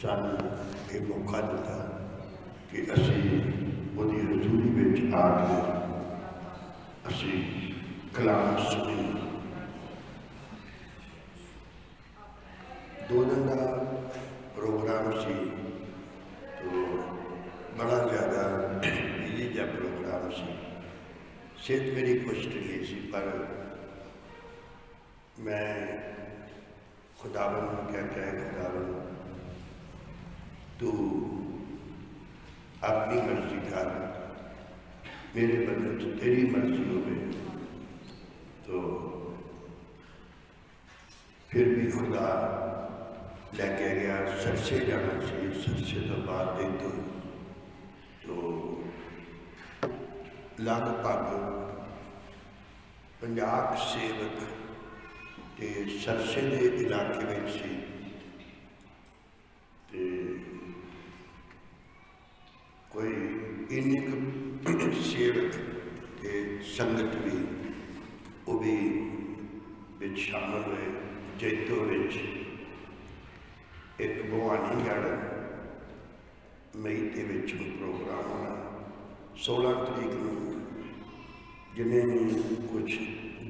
ਸਾਨੂੰ ਇਹ ਮੌਕਾ ਦਿੱਤਾ ਕਿ ਅਸੀਂ ਉਹਦੀ ਹਜ਼ੂਰੀ ਵਿੱਚ ਆ ਕੇ ਅਸੀਂ ਕਲਾਮ ਸੁਣੀ। 2 दिन का प्रोग्राम सी तो बड़ा ज़्यादा बिजी जा प्रोग्राम सी। सेहत मेरी कुछ नहीं सी, पर मैं खुदावन क्या क्या है, खुदावन तू अपनी मर्जी कर, मेरे बदले तो तेरी मर्जी हो। तो फिर भी खुदा लैके गया। सरसे जाना सी, सरसे तो बाद देखो तो लगभग 50 सेवक ते सरसे के इलाके में सी। ते कोई इन्नी सेवक ते संगत भी वो भी विच शामिल हुए। जैतो विच एक भवानीगढ़ मई के प्रोग्राम होना। 16 तरीक को जिन्हें भी कुछ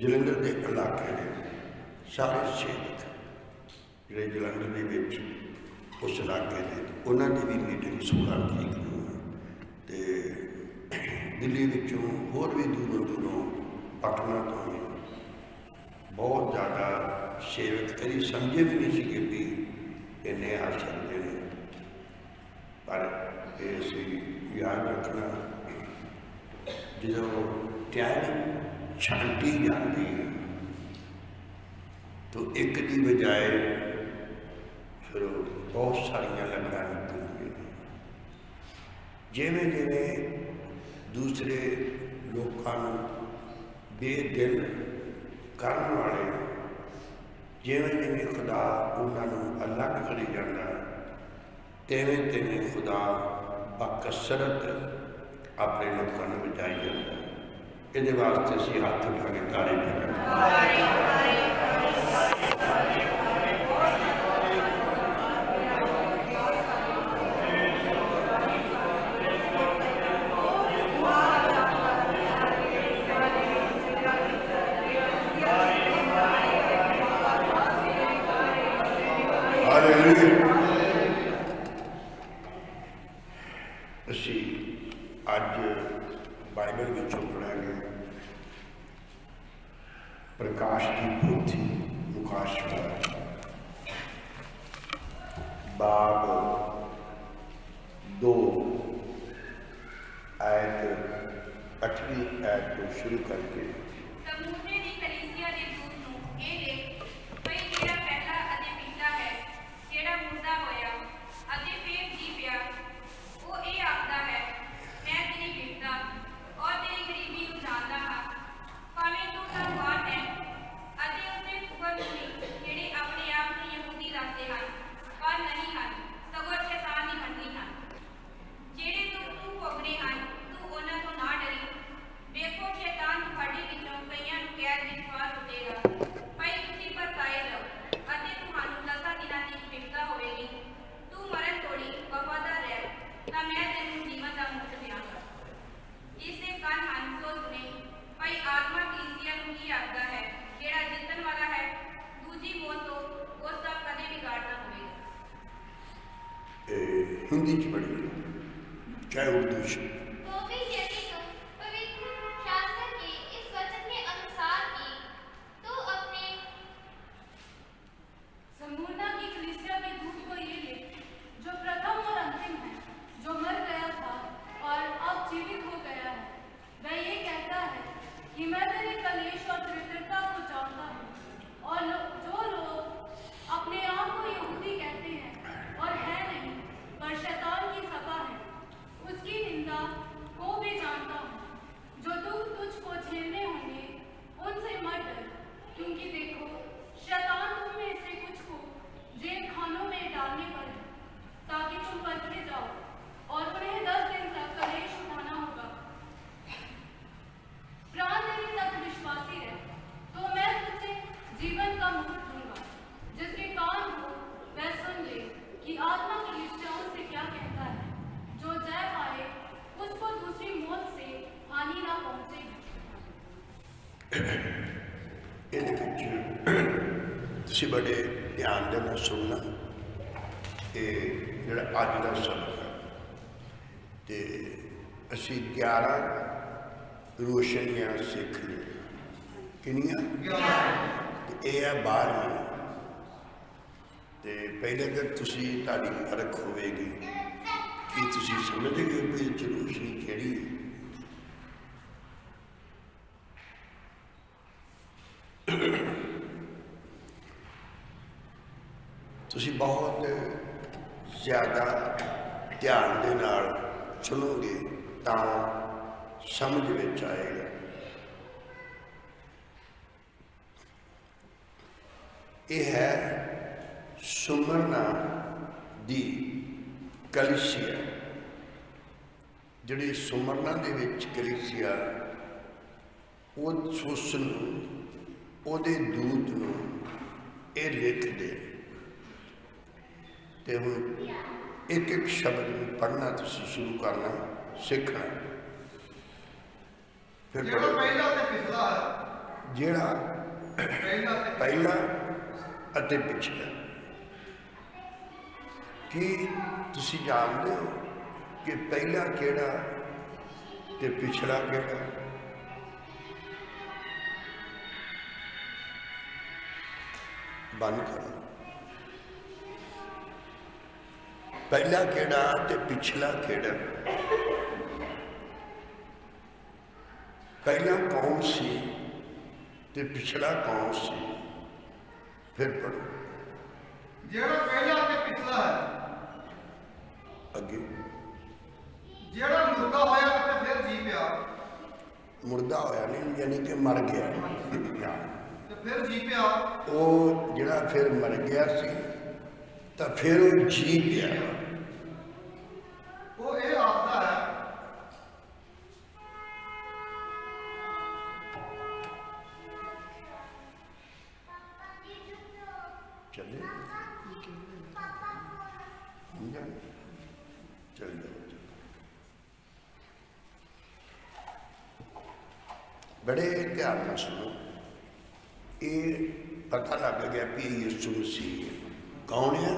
जलंधर के इलाके ने सारे सेवक जोड़े जलंधर के उस इलाके ने उन्होंने भी मीटिंग 16 तरीक को दिल्ली विचों होर भी दूरों दूरों पटना तो बहुत ज़्यादा सेवक कभी समझे भी नहीं सी भी इन्ने आ सकते हैं। पर ये याद रखना जो टाइम छांटी जाती है तो एक की बजाय फिर बहुत सारिया लंगर निकलती हैं। जिमें जिमें दूसरे लोगों बेदिल करने वाले जिमें जिमें खुदा उन्होंने अलग करी जाता, तिवें तिवें खुदा बकसरत अपने लोगों को बचाई जाता। ये वास्ते असीं हाथ उठा के ताड़ी करें। असी अज बाइबल में पढ़ांगे प्रकाश की पोथी मुकाशवा बाब 2 आयत 8वीं आयत को शुरू करके हिंदी च पढ़ी चाहे उर्दू उसकी निंदा तुसीं बड़े ध्यान दे नाल सुनना। ये जिहड़ा अज दा सबक है ते असीं 11 रोशनियां सिख लईआं। किन्नियां? ते ये है 12वीं। ते पहले तो तुसीं तुहाडी परख होवेगी कि तुसीं समझदे हो कि इह रोशनी किहड़ी है। तुसीं बहुत ज़्यादा ध्यान दे नाल सुनोगे तो समझ विच आएगा। यह है सुमरना दी कलीसिया। जिहड़ी सुमरना दे विच कलीसिया उसनूं उहदे दूत नूं ये लिखदे। ते हुण एक एक शब्द में पढ़ना तुसीं शुरू करना सीखना। फिर जिहड़ा पहला अते पिछला। कि तुसीं जानदे हो कि पहला किहड़ा ते पिछला किहड़ा? बंद करो। पहला किहड़ा ते पिछला किहड़ा? पहला कौन सी ते पिछला कौन सी? फिर पढ़ो। जेड़ा पहला ते पिछला है अगे जेड़ा मुर्दा होया ते फिर जी पिया। मुर्दा होया नहीं यानी कि मर गया ते फिर जी पिया। वो जिहड़ा फिर मर गया सी तो फिर वो जी पिया। वो ये आखदा है चले चल जाओ। बड़े ध्यान में सुनो। ये पता लग गया कि यीशु मसीह कौन है।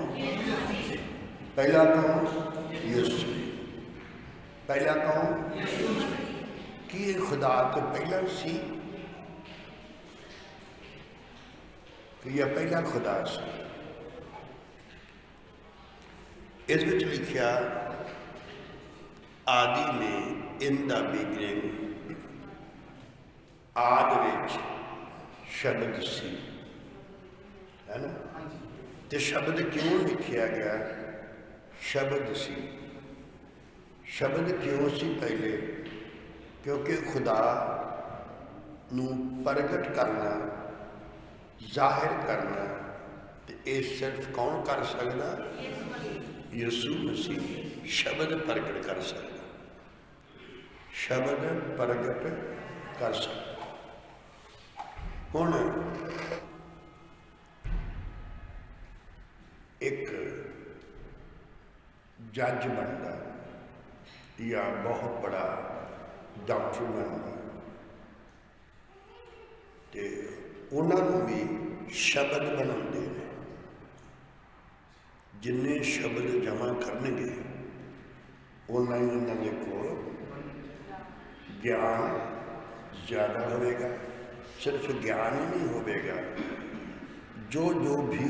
पहला कौन? यीशु। पहला कौन? कि ये खुदा तो पहला सी कि यह पहला खुदा सी। इस विच लिखिया आदि में इन द बिगिनिंग आद विच शब्द सी, है ना। तो शब्द क्यों लिखिया गया? शब्द सी। शब्द क्यों सी पहले? क्योंकि खुदा नूं प्रगट करना, जाहिर करना, तो ये सिर्फ कौन कर सकता? यीशु मसीह शब्द प्रगट कर सकता। शब्द प्रगट कर सकता। हुण एक जज बनता या बहुत बड़ा डॉक्टर बनता तो उन्होंने भी शब्द बनाते हैं। जिन्ने शब्द जमा करनगे उन्ना ही उन्होंने कोल ज्ञान ज़्यादा होगा। सिर्फ ज्ञान ही नहीं होगा, जो जो भी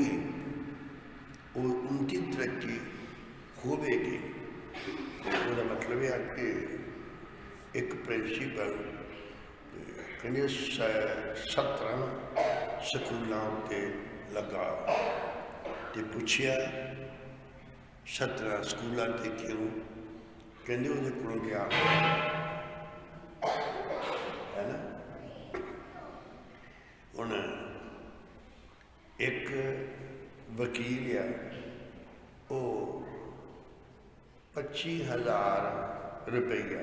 उनकी तरक्की होगी। उसका मतलब है कि एक प्रिंसीपल कहने 17 स्कूलों उत्ते लगा तो पूछया 17 स्कूलों ते क्यों? कहते वो को क्या है ना। हुण एक वकील है वो 25,000 रुपया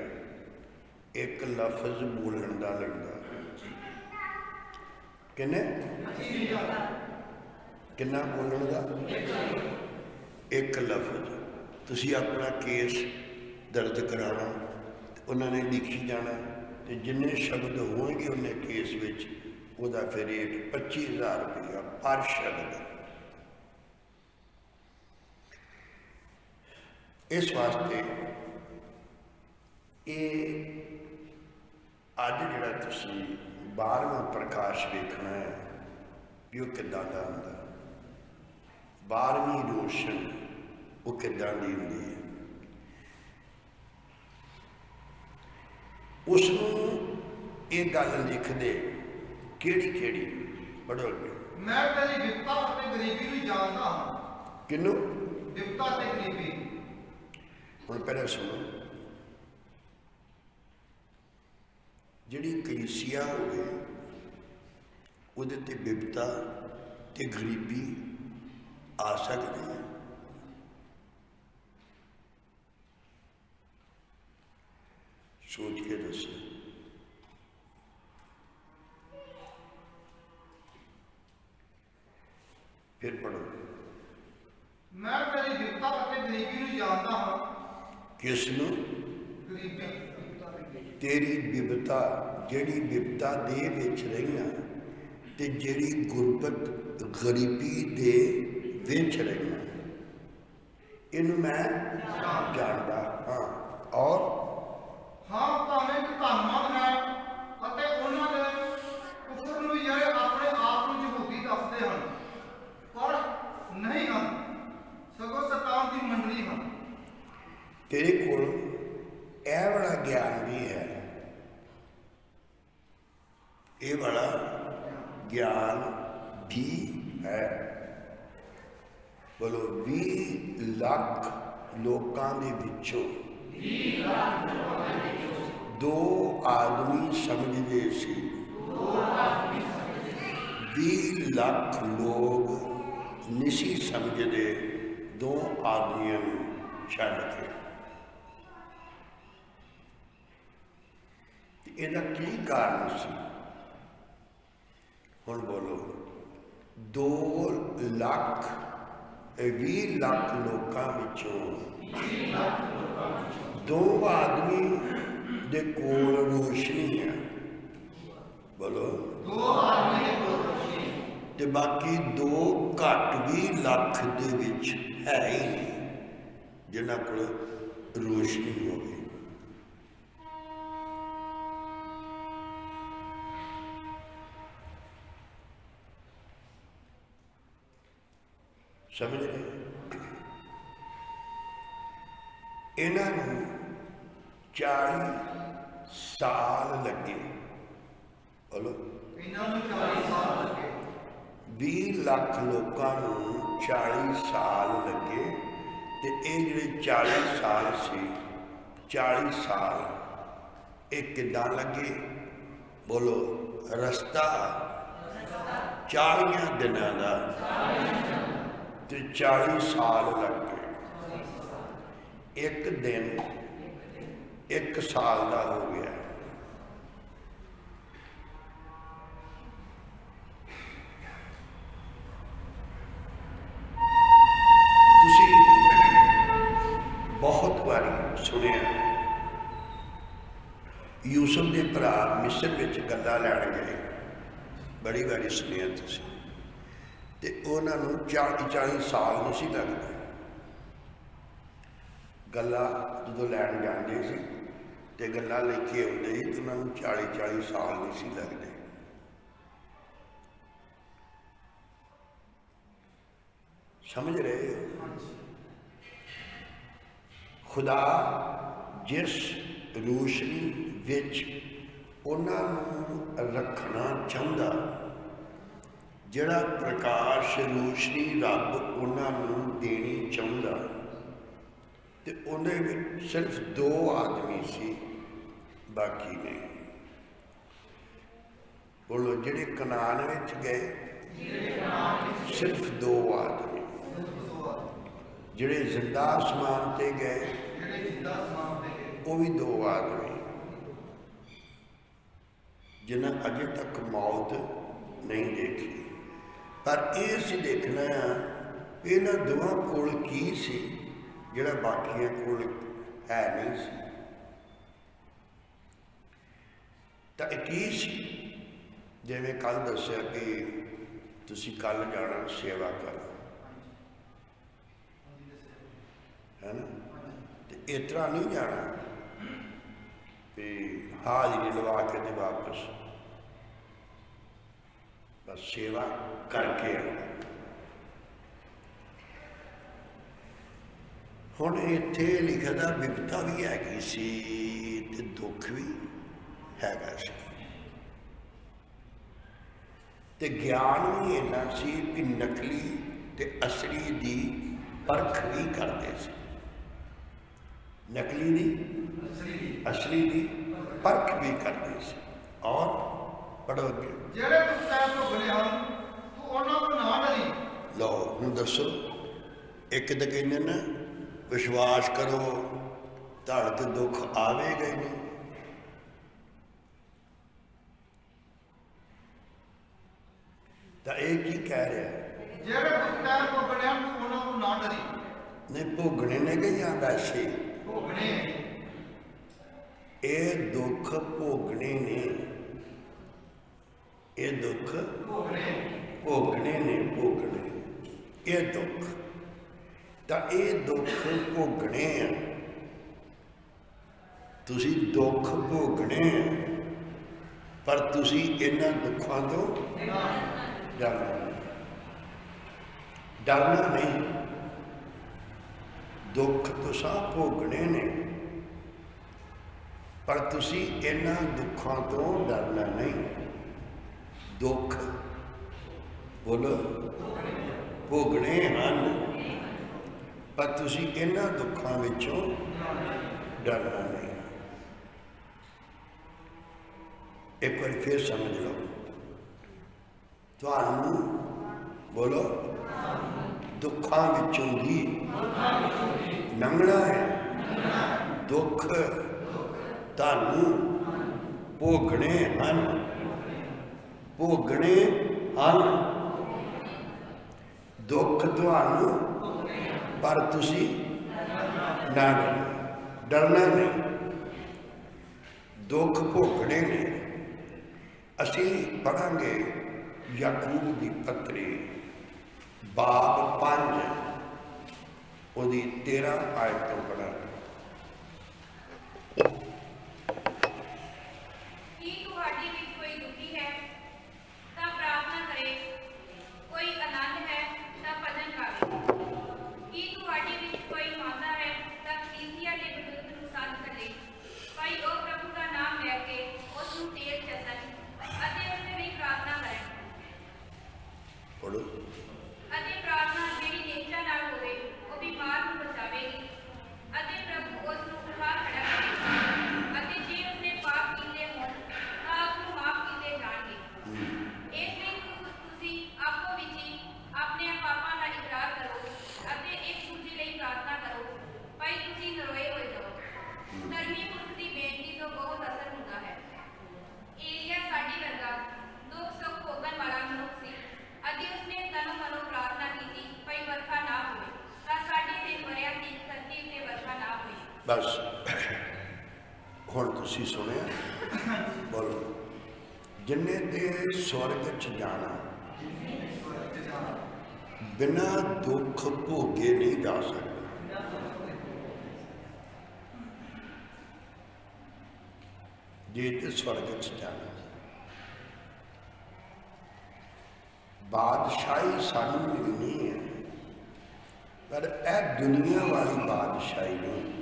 एक लफ्ज बोलन का लगता। किन्ने? किन्ना बोलन का? एक लफ्ज। तुसी अपना केस दर्ज कराना, उन्होंने लिखी जाना, तो जिन्ने शब्द होंगे उन्हें केस विच ਉਹਦਾ ਫਿਰ ਰੇਟ 25,000 रुपया पर शब्द। इस वास्ते ये अज जिहड़ा तुसीं 12वां प्रकाश वेखना है भी वो किदां दा हुंदा, 12वीं रोशन वो किदां दी हुंदी है, उसनूं ये गल लिखदे किहड़ी किहड़ी पढ़ो अगे। मैं तेरी विपता अते गरीबी नूं जानदा हां। किनू? विपता अते गरीबी। हुण पहले सुनो, जिहड़ी कलीसिया होवे उहदे ते विपता ते गरीबी आ सकदी है। सोच के दसो। फिर पढ़ो। मैं तेरी विपता अते गरीबी नूं जानदा हां। किसनूं? गरीबी। तेरी विपता, जिहड़ी विपता दे विच रहियां ते जिहड़ी गुरबत गरीबी दे विच रहियां, इहनूं मैं जानदा हां। और हाँ भावें कि धनवान है अते उन्हां दे कुफर नूं ਜਿਹੜੇ ਆਪਣੇ ਆਪ ਨੂੰ ਯਹੂਦੀ ਦੱਸਦੇ ਹਨ ਪਰ ਨਹੀਂ ਹਨ, ਸਗੋਂ ਸ਼ੈਤਾਨ ਦੀ ਮੰਡਲੀ ਹਨ। तेरे कोल यह वाला ज्ञान भी है, ये वाला ज्ञान भी है। बोलो 20 लाख लोकां दे विचों 2 आदमी समझदे सी, 20 लाख लोग नहीं समझदे 2 आदमियों छड्ड के। ਇਹਦਾ ਕੀ ਕਾਰਨ ਸੀ? ਹੁਣ ਬੋਲੋ। 20 ਲੱਖ ਲੋਕਾਂ ਵਿੱਚੋਂ 2 ਆਦਮੀ ਦੇ ਕੋਲ ਰੋਸ਼ਨੀ ਹੈ। ਬੋਲੋ 2 ਆਦਮੀ ਦੇ ਕੋਲ ਰੋਸ਼ਨੀ ਤੇ ਬਾਕੀ 2 ਘੱਟ 20 ਲੱਖ ਦੇ ਵਿੱਚ ਹੈ ਹੀ ਨਹੀਂ ਜਿਨ੍ਹਾਂ ਕੋਲ ਰੋਸ਼ਨੀ ਹੋਵੇ। समझ रहे? इन्हों 40 साल लगे। बोलो 40 साल लगे। 20 लाख लोगों को 40 साल लगे ते ये जिहड़े 40 साल सी, 40 साल ये किदां लगे? बोलो रस्ता 40 दिनों का ते 40 साल लग गए। एक दिन 1 साल का हो गया। तुसी बहुत बारी सुनिया यूसुफ के भरा मिस्र विच गल्लां लैण गए, बड़ी बारी सुनिया तुसी। ते उन्होंने 40 साल नहीं सी लगते। गल्लां जो लैन जाते सी ते गल्लां लेके आते ही तो उन्होंने 40 साल नहीं सी लगते। समझ रहे हो? खुदा जिस रोशनी विच उन्होंने रखना चाहता, जिहड़ा प्रकाश रोशनी रब उन्होंने देनी चाहता, तो उन्हें सिर्फ 2 आदमी सी, बाकी नहीं। बोलो जिहड़े कनान विच गए सिर्फ 2 आदमी, जिहड़े जिंदा आसमान ते गए वो भी 2 आदमी, जिन्हें अजे तक मौत नहीं देखी। पर यह असीं देखना इन्हां दोवां कोल की सी जिहड़ा बाकियां कोल है नहीं सी। 21 ਜਿਵੇਂ ਕੱਲ ਦੱਸਿਆ ਕਿ ਤੁਸੀਂ ਕੱਲ ਜਾਣਾ ਸੇਵਾ ਕਰ, ਹੈ ਨਾ? ਤੇ ਇਸ ਤਰ੍ਹਾਂ ਨਹੀਂ ਜਾਣਾ ਵੀ ਹਾਜ਼ਰੀ ਲਵਾ ਕੇ ਤੇ ਵਾਪਸ, ਬਸ ਸੇਵਾ ਕਰਕੇ ਆਉਣਾ। ਹੁਣ ਇੱਥੇ ਲਿਖਦਾ ਵਿਪਤਾ ਵੀ ਹੈਗੀ ਸੀ ਤੇ ਦੁੱਖ ਵੀ ਹੈਗਾ ਸੀ, ਤੇ ਗਿਆਨ ਵੀ ਇੰਨਾ ਸੀ ਕਿ ਨਕਲੀ ਤੇ ਅਸਲੀ ਦੀ ਪਰਖ ਵੀ ਕਰਦੇ ਸੀ। ਨਕਲੀ ਦੀ ਅਸਲੀ ਦੀ ਪਰਖ ਵੀ ਕਰਦੇ ਸੀ। ਔਰ ਪੜੋਗੇ ਜਿਹੜੇ ਦੁੱਖ ਤੈਨੂੰ ਭੋਗਣੇ ਹਨ ਤੂੰ ਉਹਨਾਂ ਨੂੰ ਨਾ ਡਰੀ। ਲਓ ਹੁਣ ਦੱਸੋ, ਇੱਕ ਤਾਂ ਕਹਿੰਦੇ ਨਾ ਵਿਸ਼ਵਾਸ ਕਰੋ ਤੁਹਾਡੇ ਤੇ ਦੁੱਖ ਆਵੇਗਾ ਹੀ ਨਹੀਂ, ਤਾਂ ਇਹ ਕੀ ਕਹਿ ਰਿਹਾ? ਜਿਹੜੇ ਦੁੱਖ ਤੈਨੂੰ ਭੋਗਣੇ ਹਨ ਤੂੰ ਉਹਨਾਂ ਨੂੰ ਨਾ ਡਰੀ। ਨਹੀਂ ਭੋਗਣੇ ਨੇ ਕਿ ਜਾਂ ਵੈਸੇ ਭੋਗਣੇ ਇਹ ਦੁੱਖ ਭੋਗਣੇ ਨੇ, ਇਹ ਦੁੱਖ ਭੋਗਣੇ ਨੇ, ਭੋਗਣੇ ਇਹ ਦੁੱਖ, ਤਾਂ ਇਹ ਦੁੱਖ ਭੋਗਣੇ ਆ। ਤੁਸੀਂ ਦੁੱਖ ਭੋਗਣੇ ਆ, ਪਰ ਤੁਸੀਂ ਇਹਨਾਂ ਦੁੱਖਾਂ ਤੋਂ ਡਰਨਾ ਨਹੀਂ। ਦੁੱਖ ਤੁਸੀਂ ਭੋਗਣੇ ਨੇ, ਪਰ ਤੁਸੀਂ ਇਹਨਾਂ ਦੁੱਖਾਂ ਤੋਂ ਡਰਨਾ ਨਹੀਂ। ਦੁੱਖ ਬੋਲੋ ਭੋਗਣੇ ਹਨ, ਪਰ ਤੁਸੀਂ ਇਹਨਾਂ ਦੁੱਖਾਂ ਵਿੱਚੋਂ ਡਰਨਾ ਨਹੀਂ। ਇੱਕ ਵਾਰੀ ਫਿਰ ਸਮਝ ਲਓ, ਤੁਹਾਨੂੰ ਬੋਲੋ ਦੁੱਖਾਂ ਵਿੱਚੋਂ ਦੀ ਲੰਘਣਾ ਹੈ। ਦੁੱਖ ਤੁਹਾਨੂੰ ਭੋਗਣੇ ਹਨ, ਭੋਗਣੇ ਹਨ। ਦੁੱਖ ਤੁਹਾਨੂੰ, ਪਰ ਤੁਸੀਂ ਨਾ ਡਰਨਾ ਨਹੀਂ। ਦੁੱਖ ਭੋਗਣੇ ਨੇ। ਅਸੀਂ ਪੜ੍ਹਾਂਗੇ ਯਾਕੂਬ ਦੀ ਪੱਤਰੀ ਬਾਬ 5 ਉਹਦੀ 13 ਆਇਤ ਤੋਂ ਪੜ੍ਹਾਂਗੇ। बस हुण तुसीं सुनिया, बोलो जिन्ने ते स्वर्ग च जाना बिना दुख भोगे नहीं जा सकता। जे ते स्वर्ग च जाना, बादशाही सानू मिलनी है, पर यह दुनिया वाली बादशाही नहीं।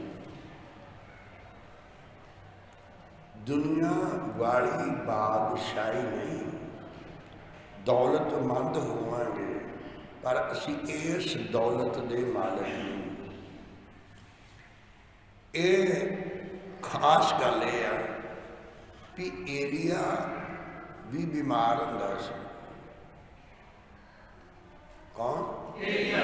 दुनिया वाली बादशाही नहीं। दौलतमंद होवांगे पर असी इस दौलत दे मालिक नहीं। ये खास गल ये है कि एलिया भी बीमार हुंदा सी। कौन? एलिया।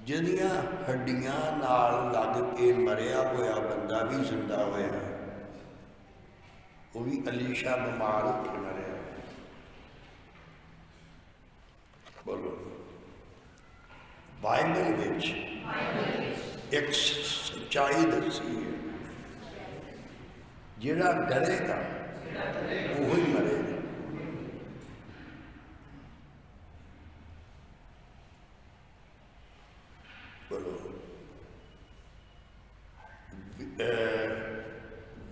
जिहदियां हड्डियां नाल लग के मरिया होया बंदा भी जिंदा होया, वो भी अलीशा बीमार होकर मरिया। बोलो बाइबल विच एक सच्चाई दसी है, जिहड़ा डरेगा वो ही मरेगा।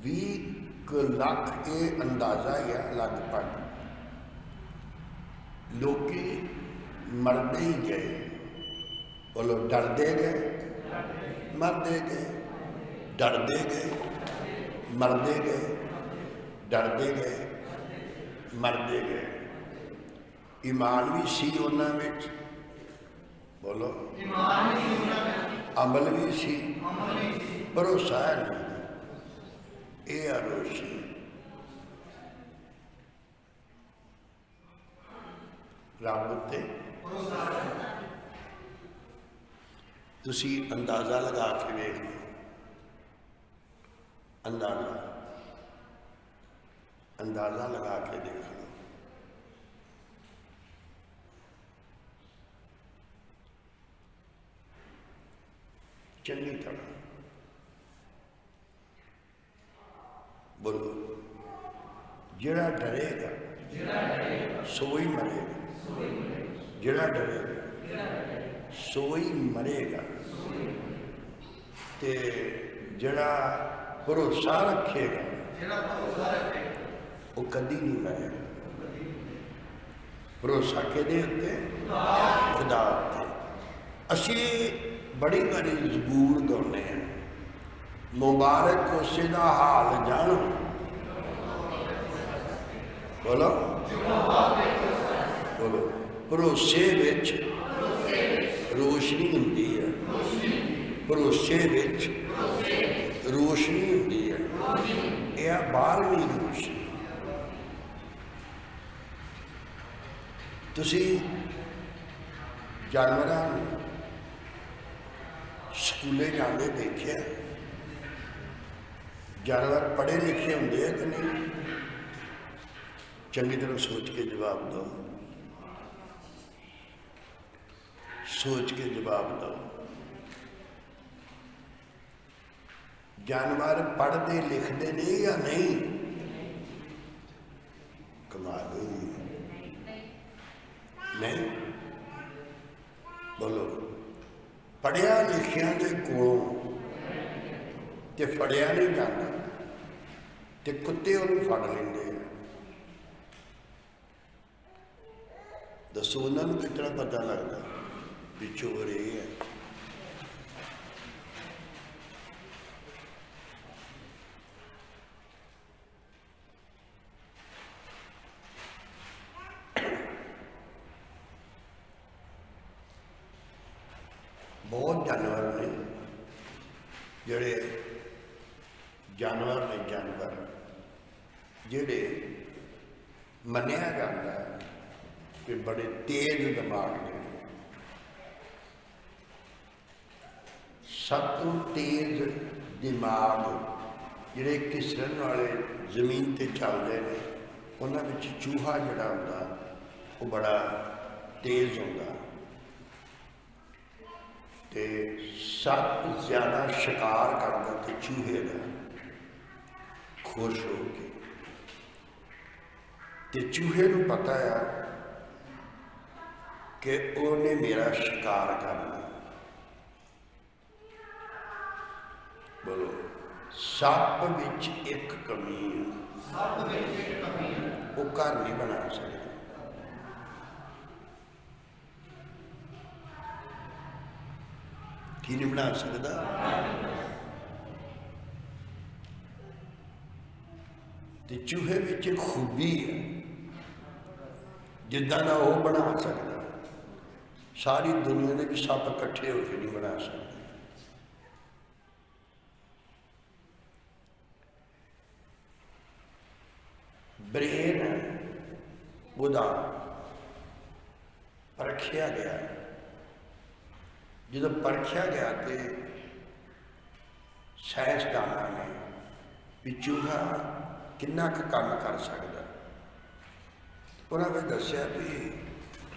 20 ਲੱਖ ਇਹ ਅੰਦਾਜ਼ਾ ਹੀ ਹੈ ਲਗਭਗ ਲੋਕੀ मरते ही गए। बोलो डरते गए मरते गए, डरते गए मरते गए, डरते गए मरते गए। ईमान भी सी उन्हां विच, बोलो ईमान भी सी उन्हां विच, अमल भी सी, भरोसा है नहीं, ये आरोशी रब उत्ते तुसी अंदाजा लगा के देख लो, अंदाजा लगा के देख लो। चंगी तरह बोलो, जिहड़ा डरेगा सो ही मरेगा, जिहड़ा डरेगा सो ही मरेगा, ते जिहड़ा भरोसा रखेगा वो कदी नहीं मरेगा। भरोसा किहदे उत्ते? खुदा उत्ते। असी बड़ी बारी जबूर गाउने हैं, मुबारक उसे दा हाल जानो, बोलो बोलो, भरोसे विच रोशनी हुंदी है, भरोसे विच रोशनी हुंदी है, यह बाहरवीं रोशनी। तुसी जानवरां नूं स्कूले जाते देखे, जानवर पढ़े लिखे होंगे है कि नहीं? चंगी तरह सोच के जवाब दो, सोच के जवाब दो। जानवर पढ़ते लिखते नहीं या नहीं? कमाल होगी, नहीं? बोलो, पढ़िया लिखिया के कोलों ते फड़िया नहीं जाता, ते कुत्ते उन्हें फड़ लेंगे। दसो उन्होंने कितना पता लगता भी चोर ये है? बहुत जानवर ने जिहड़े जानवर ने, जानवर जिहड़े मन्निया जाता है कि बड़े तेज दिमाग ने। सब तो तेज दिमाग जिहड़े घिसरन वाले जमीन ते चलते हैं, उन्हां विच चूहा जिहड़ा हुंदा वो बड़ा तेज हुंदा, ते सब ज्यादा शिकार करता तो चूहे का, खुश हो के। ते चूहे को पता है कि उन्हें मेरा शिकार करना। बोलो, सप विच एक कमी है, वो घर नहीं बना सकता। की नहीं बना सकता? ते चूहे में एक खूबी है, जिदा ना वो बना सकता, सारी दुनिया के सप इकट्ठे होकर नहीं बना सकते। ब्रेन बुदा परखिया गया, जो परखिया गया तो साइंसदाना ने भी चूहा किन्ना क काम कर सकता, उन्होंने दसिया भी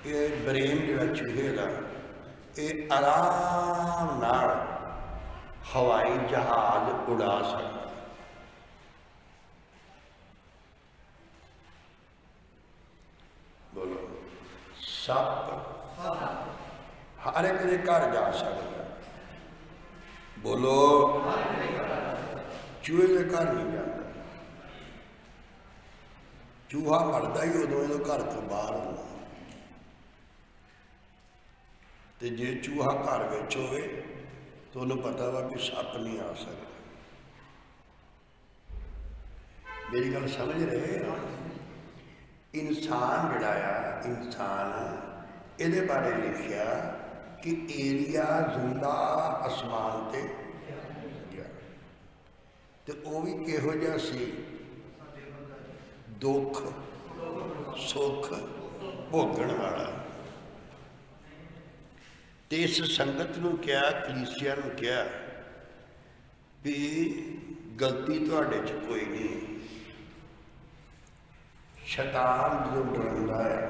ये ब्रेन जो चूहे का ये आराम नाल हवाई जहाज उड़ा सकता। बोलो, सप हर एक घर जा सकता। बोलो, चूहे के घर नहीं जाता। चूहा मरदा ही उदों जो घर तो बाहर होंदा, तो जे चूहा घर विच होवे तो उन्हें पता वा भी सप नहीं आ सकता। मेरी गल समझ रहे? इंसान जिहड़ा आ, इंसान इहदे बारे लिखिया कि एरिया जिंदा आसमान ते गया, तो वह भी किहो जिहा सी, दुख सुख भोगण वाला। तो इस संगत नूं क्या, कलीसिया नूं क्या भी गलती तुहाडे च कोई नहीं। शैतान जो डराउंदा है,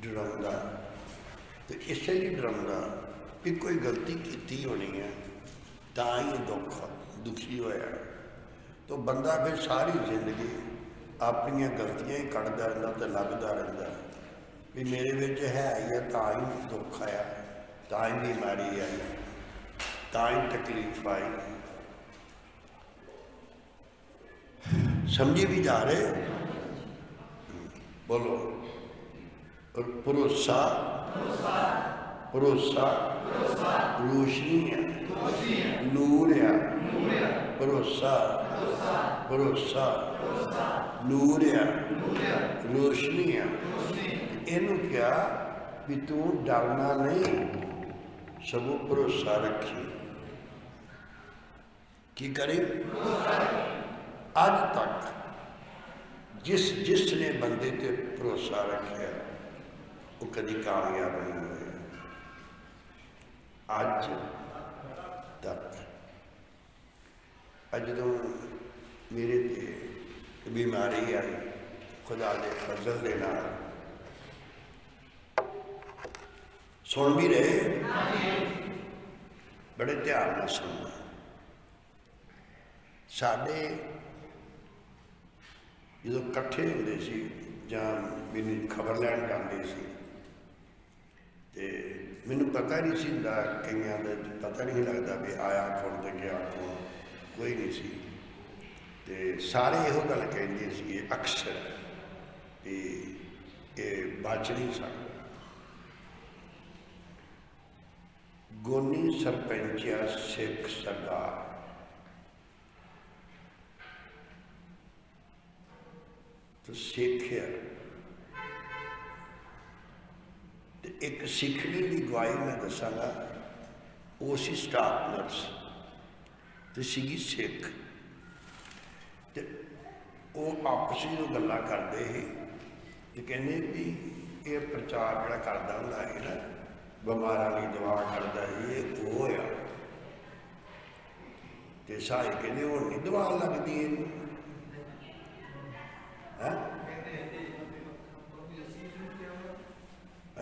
डराउंदा तो इसलिए डराउंदा भी कोई गलती की होनी है तां ही दुखी होया। तो बंदा फिर सारी जिंदगी अपन गलतियां ही कढ़दा रहिंदा ते लभदा रहिंदा भी मेरे विच है ही है, तां ही दुख आया, तां ही बीमारी आई, तां ही तकलीफ आई। समझी भी जा रहे? बोलो। भरोसा भरोसा रोशनी है, नूर है। भरोसा भरोसा नूर है, रोशनी है। इनू क्या भी तू डरना नहीं, सगों भरोसा रखी। की करे? अज तक जिसने बंदे ते भरोसा रखा वो कभी कामयाब नहीं हुए। अज तक जो मेरे ते बीमारी आई, खुदा के फजल के नाल सुन भी रहे, बड़े ध्यान नाल सुनना। साडे जो कट्ठे होंदे सी जां मैनूं खबर लैण जांदे सी ते मैनूं पता नहीं सी हुंदा, कईयां दा पता नहीं लगता भी आया कौन ते गया कौन, कोई नहीं सी। ते सारे इहो गल कहिंदे सी अक्सर भी ये बच नहीं सकदा। गोनी सरपंचा सिख सरदार तो सिख है, तो एक सिखनी की गवाही मैं दसागा। वो सी स्टाफ नर्स तो सीगी सिख, तो वो आपस में गल्लां करते ही तो कहने भी ये प्रचार जिहड़ा करदा हुंदा है ना, बिमारां दी दवा करदा ये वो आ, तो सारे कहते हुण नहीं दवा लगदी इहनूं। हाँ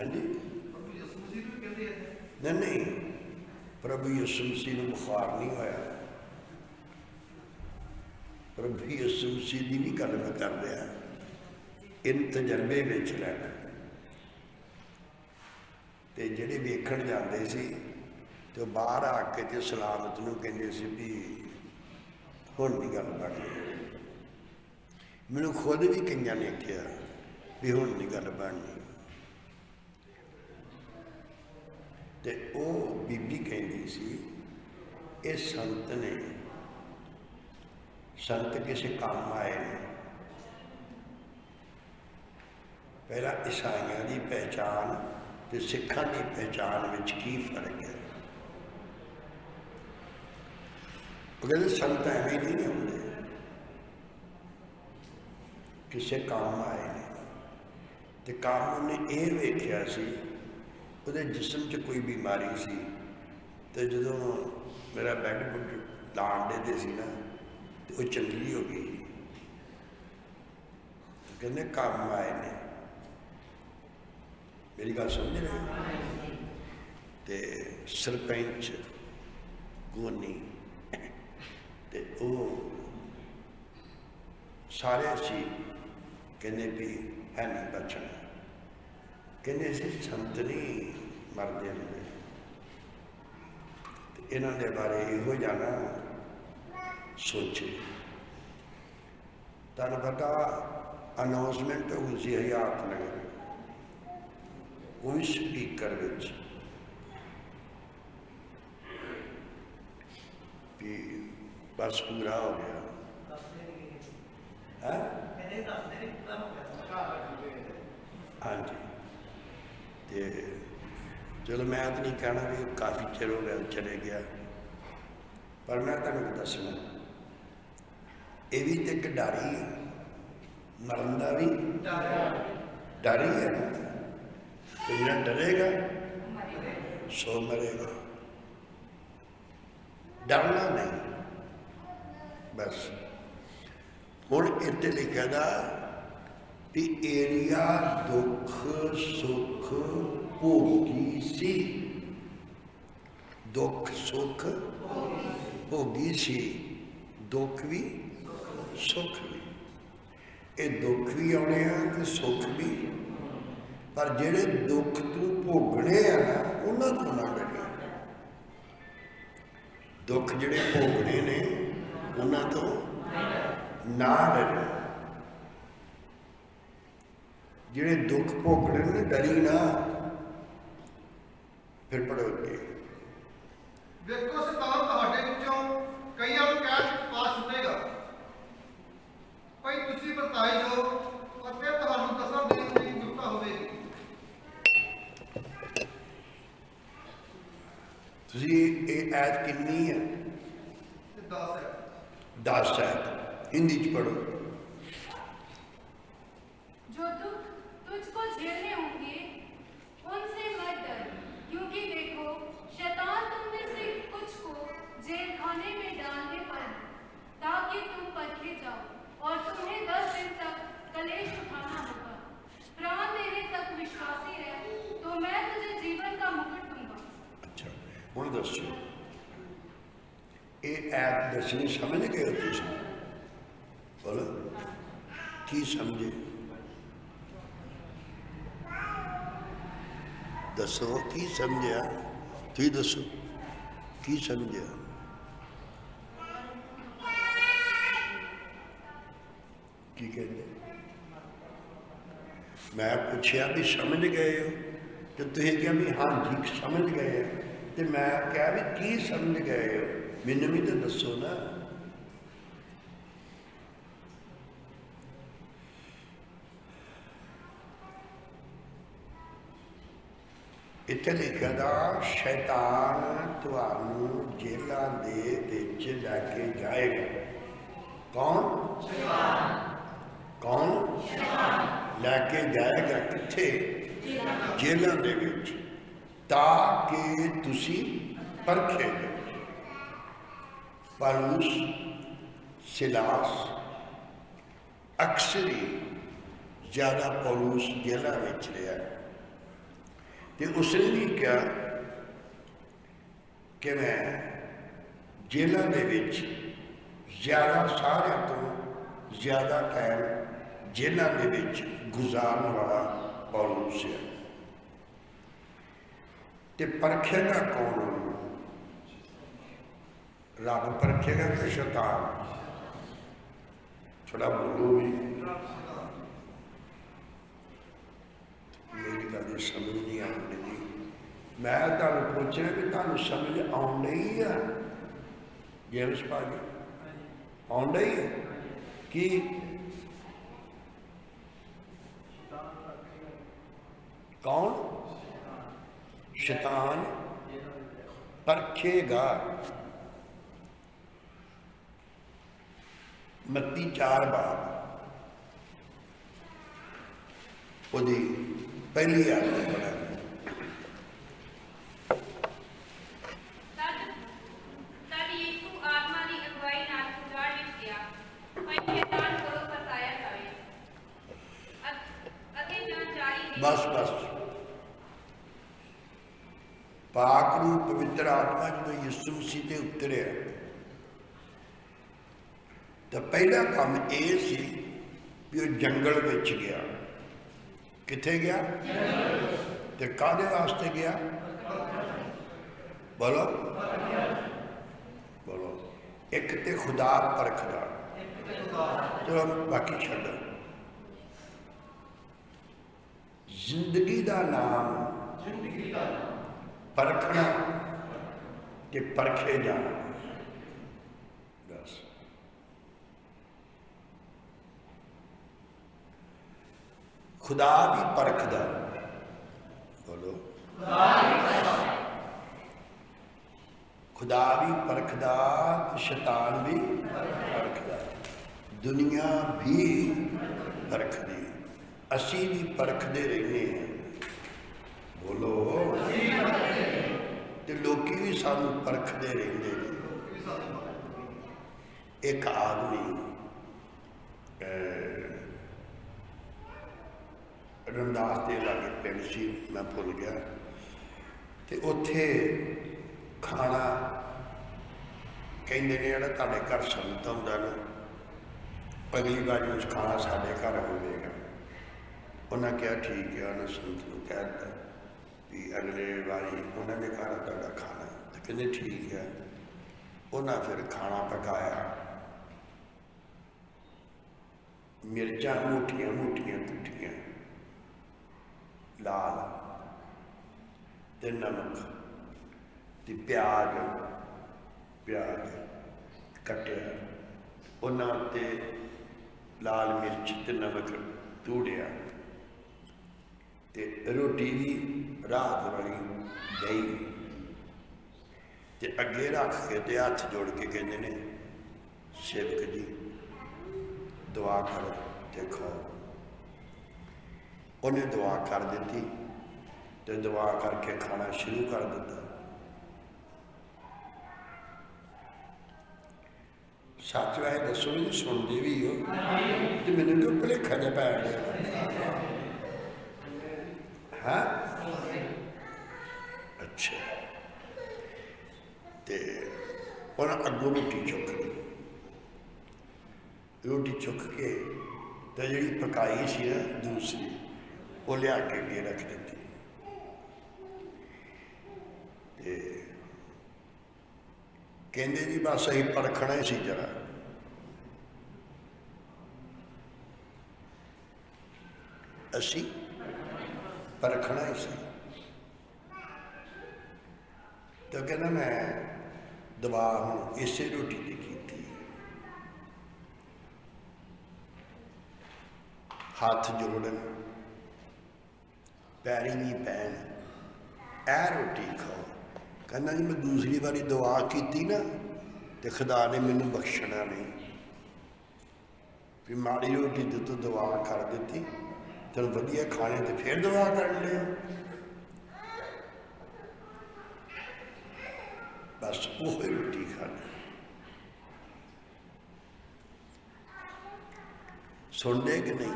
जी, नहीं प्रभु यीशु मसीह नूं बुखार नहीं होया। प्रभु यीशु मसीह की नहीं गल मैं कर रहा, इन तजर्बे विच लैना। तो जिहड़े वेखण जाते सी तो बाहर आके ते सलामत नूं कहंदे सी भी हुण नहीं गल बननी। मैनूं खुद भी कईयां ने कहा भी हुण नहीं गल बननी। ते ओ बीबी कहंदी सी इस संत ने, संत किसी काम आए ने। पहला ईसाइयों की पहचान तो सिखां की पहचान में की फर्क है? वो कहते संत एवं नहीं होंगे, किसी काम आए ने तो काम उन्हें ये वेख्या सी, उहदे जिस्म च कोई बीमारी सी। तो जो मेरा बैड बुड लाण दे सी ना तो वो चंगी हो गई। कहने काम आए ने, मेरी गल समझ रहे? तो सरपंच गोनी ते वो सारे सी कहने भी है नहीं बचना। कहने से संत नहीं मरते होंगे। इन्हों के बारे यो जाना सोचे। तुहानूं पता अनाउंसमेंट हुई सी हयात नगर, वो भी स्पीकर विच भी बस पूरा हो गया है। हाँ जी, तो चलो मैं तो नहीं कहना भी काफ़ी चिर हो गया चले गया, पर मैं तुहानूं दसना ये भी तो एक डर ही है, मरन का भी डर ही है ना। तो जो डरेगा सो मरेगा, डरना नहीं बस। हुण इत्थे लिखा था कि एरिया दुख सुख भोगी सी, दुख सुख भोगी सी, दुख भी सुख भी। ये दुख भी आने तो सुख भी, पर जेड़े दुख तू भोगने आ ना उन्होंने तो ना डरिया। दुख जेड़े भोगने ने उन्होंने तो ना डरिया। जेड़े दुख भोगने ने डरी ना, फिर पढ़ो अगे। ਵੇਖੋ ਸਤਾਨ ਤੁਹਾਡੇ ਵਿੱਚੋਂ ਕਈਆਂ ਨੂੰ ਕਹਿ ਪਾ ਸੁਣੇਗਾ, ਭਾਈ ਤੁਸੀਂ ਵਰਤਾਏ ਜੋ ਅਤੇ ਤੁਹਾਨੂੰ ਦਸਾਂ ਦੇਣ ਦੀ ਜ਼ਰੂਰਤ ਹੋਵੇਗੀ। ਤੁਸੀਂ ਇਹ ਐਤ ਕਿੰਨੀ ਹੈ? ਤੇ 10 ਹੈ। 10 है, हिंदी च पढ़ो। जो दुख तुझको झेलने होंगे उनसे मत डर, क्योंकि देखो शैतान तुम में से कुछ को जेल खाने में डालने पर ताकि तुम परखे जाओ और तुम्हें 10 दिन तक कलेश उठाना होगा। प्राण देने तक विश्वासी रह तो मैं तुझे जीवन का मुकुट दूंगा। अच्छा हुण दसो ये ऐप दसनी समझ गए हो तुसीं? बोलो की समझे? दसो की समझिया? तुसीं दसो की समझिया? की कहते? मैं पूछया भी समझ गए हो, तो तुसीं कहा भी हाँ जी समझ गए हैं, तो मैं कहा भी की समझ गए हो, मैनूं भी तो दसो ना। इत्थे लिखा था शैतान तुहानूं जेलां दे विच लैके जाएगा। कौन? कौन लैके जाएगा? कित्थे? जेलां दे विच, ताकि तुसीं परखे जाओ। पौलुस सिलास अक्सर ही ज़्यादा पौलुस जेलां विच रहा, तो उसने भी कहा कि मैं जेलों के विच ज़्यादा सारियां तो ज़्यादा टाइम जेलों के विच गुजारन वाला पौलुस है। तो परखेगा कौन? रब परखेगा कि शैतान? थोड़ा बोलो भी, मेरी गल समझ नहीं आ रही। मैं तुहानूं पुछ रहा कि तुहानूं समझ आउण डई है? जेम्स भाजी आउण डई है कि कौन? शैतान परखेगा। मत्ती 4 बाब ਉਹਦੀ ਪਹਿਲੀ ਆਇਤ ਪੜ੍ਹਾ। तब यीशु आत्मा की अगुवाई नाल उजाड़ विच गया, भाई शैतान कोलों परताया जावे अते जारी बस पाक रूप पवित्र आत्मा जो यीशु मसीह ते उतरिया, तो पहला काम ये सी भी वो जंगल विच गया। किथे गया? ते काहदे वास्ते गया? बोलो बोलो। एक ते खुदा परखदा, चलो बाकी छड्डो। जिंदगी का नाम परखना ते परखे जाना। बस खुदा भी परखदा, बोलो खुदा भी परखदा, शैतान भी परखदा, दुनिया भी परखदी, असी भी परखते रहने हैं। बोलो ते लोकी भी सानू परखते रहते हैं। एक आदमी रमदास के लागे पिंड सी, मैं भुल गया, तो उत्थे खाना कहते ने जोड़ा तुहाडे घर संत आउंदा ना, अगली बारी उस खाना साढ़े घर होवेगा। उन्हें कहा ठीक है, उन्हें संत को कह दिता भी अगले बारी उन्होंने घर तुहाडा खाना, तो कहते ठीक है। उन्हें फिर खाना पकाया, मिर्चा मोटियां मोटियां कुटियां, लाल ते नमक ते प्याज प्याज कटिया, उन्हां उत्ते लाल मिर्च ते नमक धूड़िया, ते रोटी भी रात वाली दही ते अगे रख के ते हथ जोड़ के कहते ने सेवक जी दुआ करो ते खाओ। उन्हें दुआ कर दी तो दुआ करके खाना शुरू कर दिता। सच वैसे दसो जी, सुनते भी हो तो मैंने क्यों भुलेखा जा पै गया है? अच्छा, तो उन्हें अगों रोटी चुक ली, रोटी चुक के तो जी पकाई सी ना दूसरी, वो लिया के अगे रख दी। कहते जी बस अं परखना ही सी, जरा असी परखना ही सी। तो कहना मैं दवा हूँ इसे रोटी की कीती। हाथ जोड़न, पैरी नहीं पैन, ए रोटी खाओ। कहना जी मैं दूसरी बारी दुआ की ना तो खुदा ने मैनू बख्शना नहीं, भी माड़ी रोटी तो तू दुआ कर दी, चल वधिया खाने तो फिर दुआ कर ले। बस वो रोटी खानी। सुनते कि नहीं?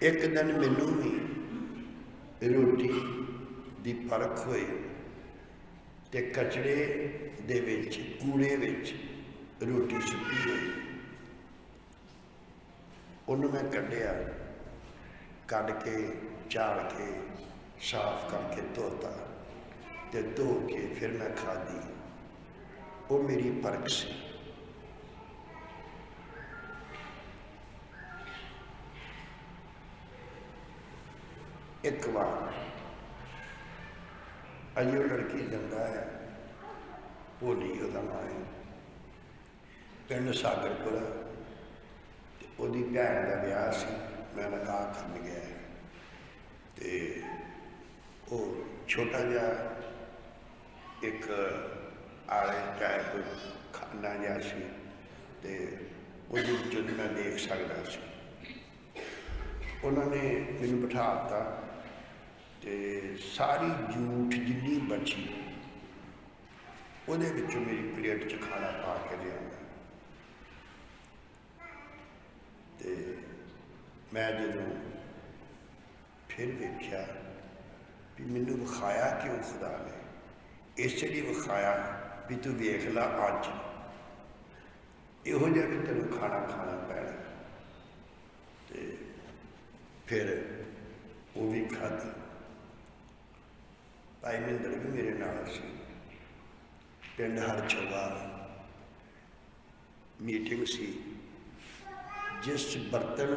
एक दिन मैनू भी रोटी दी परख हुई ते कचड़े दे विच, कूड़े विच रोटी सुट्टी हुई। उन्होंने मैं कढ़िया, कढ़ के झाड़ के साफ करके धोता ते धो के फिर मैं खाधी। वो मेरी परख सी। एक बार अजो लड़की जंदा है, भोली वह नाम है, पिंड सागरपुरा, ओदी भैन का ब्याह से मैं निकाह करन गया है। तो छोटा जहा एक आले टाइप खाना जहा सी, तो मैं देख सकता सी। उन्होंने मैनू बिठाता, तो सारी जूठ जिन्नी बची उहदे विचों मेरी प्लेट च खाना पा के लिया। तो मैं जदों फिर वेख्या भी मैनू विखाया क्यों खुदा ने, इसलिए विखाया भी तू वेख ला अज इहो जिहा भी तेनों खाना खाना पैना। तो फिर वो भी खाधी। भाई महेंद्र भी मेरे नाल सी, पिंड हरचोवा मीटिंग सी। जिस बर्तन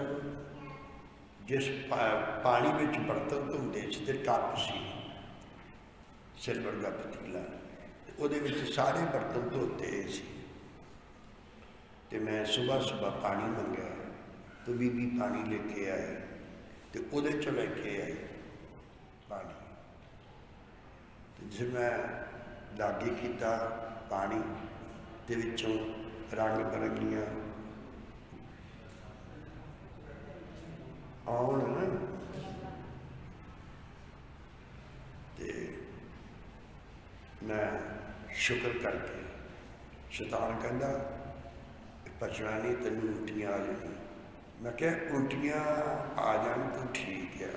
जिस पानी में बर्तन धोंदे सी ते टप सी सिल्वर का पतीला, ਉਹਦੇ ਵਿੱਚ सारे बर्तन धोते सी। तो मैं सुबह सुबह पानी मंगया तो बीबी पानी लेके आए तो ਉਹਦੇ चों लेके आए पानी। तो जिस मैं लागे किया पानी के विचों रंग बिरंगियां आउण ते मैं शुक्र करके शैतान कहता बचना नहीं, तेन उल्टियां आ जानी। मैं क्या उल्टियां आ जान तो ठीक है,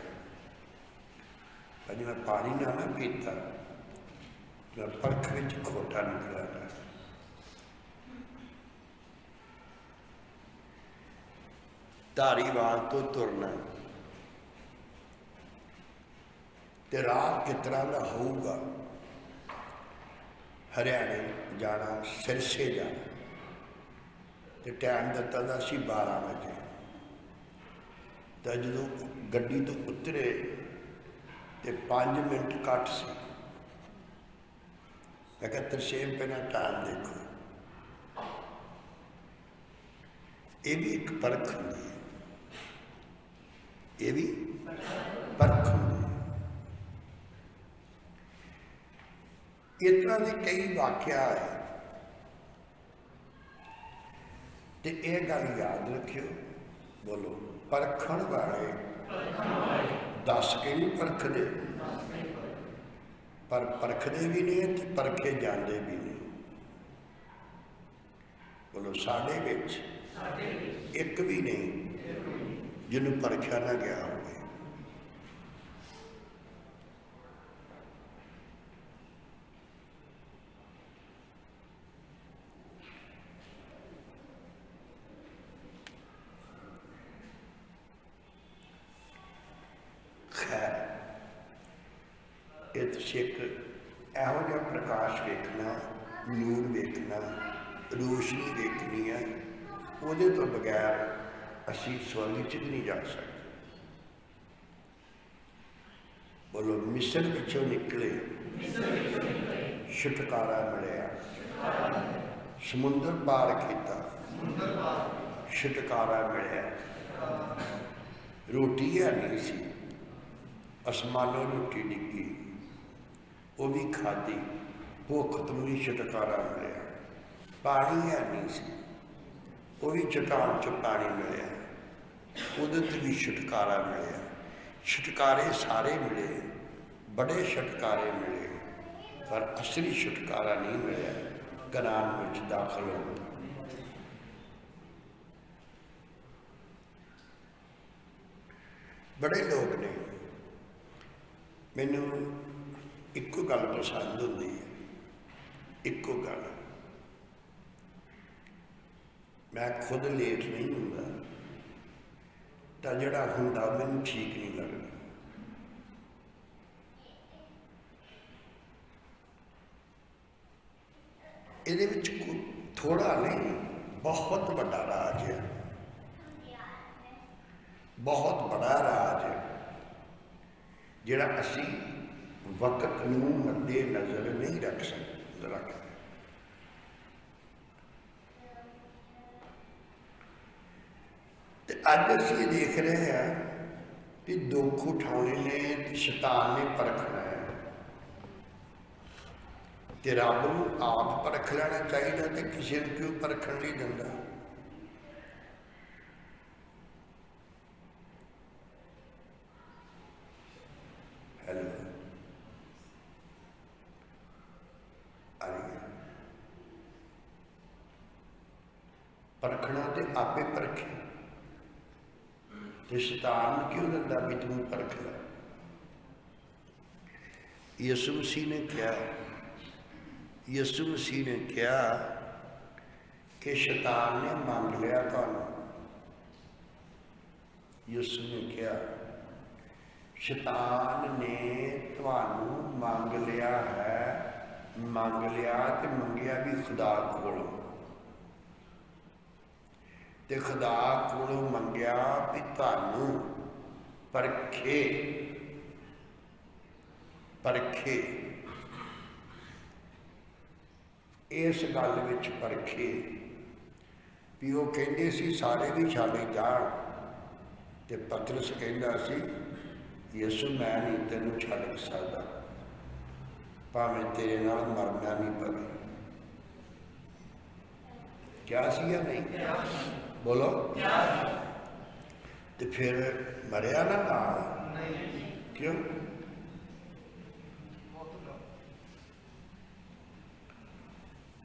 अज मैं पानी ना पीता मैं परख विच खोटा निकला। धारीवाल तो तुरना ते राह किस तरह का होऊगा। हरियाणे जाना, सिरसे जाना तो टाइम दिता था सी 12 बजे। तो जो गड्डी तो उतरे तो 5 मिनट घट सी। मैं क्या तरसेम पहला टाइम देखो, ये भी एक परख होंगी है, ये भी परख होंगी। इस तरह के कई वाकया है। तो यह गल याद रखियो, बोलो परखण वाले दस के नहीं परखते, पर परखते भी नहीं तो परखे जाते भी नहीं। बोलो साढ़े विच एक भी नहीं जिन्होंने परखिया ना गया हो। खैर ये एक एहो जिहा प्रकाश वेखना, नूर वेखना, रोशनी वेखनी है, ਉਹਦੇ तो बगैर असी स्वर्ग च भी नहीं जा सकते। बोलो मिस्र पिछों निकले छुटकारा मिलिया, समुंदर पार किया छुटकारा मिलिया। रोटी है नहीं सी, आसमानों रोटी डिगी वो भी खाधी, भुख तो भी छुटकारा मिलिया। पानी है नहीं सी, वो भी चट्टान चो पानी मिलिया, उहदे ते भी छुटकारा मिलिया। छुटकारे सारे मिले, बड़े छुटकारे मिले, पर असली छुटकारा नहीं मिलिया। कनान में दाखिल हो बड़े लोग ने। मैनू इको गल पसंद होंदी है, इको गल, मैं खुद लेट नहीं होंदा तो जिहड़ा हुंदा मैनू ठीक नहीं लगता। इहदे विच थोड़ा नहीं, बहुत बड़ा राज है, बहुत बड़ा राज है, जिहड़ा असी वक्त नूं मद्दे नज़र नहीं रख सकते। अज असी देख रहे हैं कि दुख उठाने ने तो शैतान ने परखना है, तो रब नूं आप परख लेना चाहिए, तो किसी को क्यों परखण नहीं दिंदा। हेलो परखना तो आपे परखे, तो शैतान क्यों दिंदा भी तू परख ला। यीशु मसीह ने क्या, यीशु मसीह ने क्या कि शैतान ने मांग लिया तुहानू। यीशु ने क्या, शैतान ने तुहानू मांग लिया है ਮੰਗ ਲਿਆ ਤੇ ਮੰਗਿਆ ਵੀ ਖੁਦਾ ਕੋਲੋਂ, ਤੇ ਖੁਦਾ ਕੋਲੋਂ ਮੰਗਿਆ ਵੀ ਤੁਹਾਨੂੰ ਪਰਖੇ ਇਸ ਗੱਲ ਵਿੱਚ ਪਰਖੇ ਵੀ ਉਹ ਕਹਿੰਦੇ ਸੀ ਸਾਰੇ ਵੀ ਛਾਲੇ ਜਾਣ, ਤੇ ਪਤਰਸ ਕਹਿੰਦਾ ਸੀ ਯਿਸੂ ਮੈਂ ਨਹੀਂ ਤੈਨੂੰ ਛੱਡ ਸਕਦਾ, ਭਾਵੇਂ ਤੇਰੇ ਨਾਲ ਮਰਨਾ ਨਹੀਂ ਪਵੇ। ਕਿਆ ਸੀ ਜਾਂ ਨਹੀਂ? ਬੋਲੋ। ਤੇ ਫਿਰ ਮਰਿਆ ਨਾ ਨਾਲ? ਕਿਉਂ?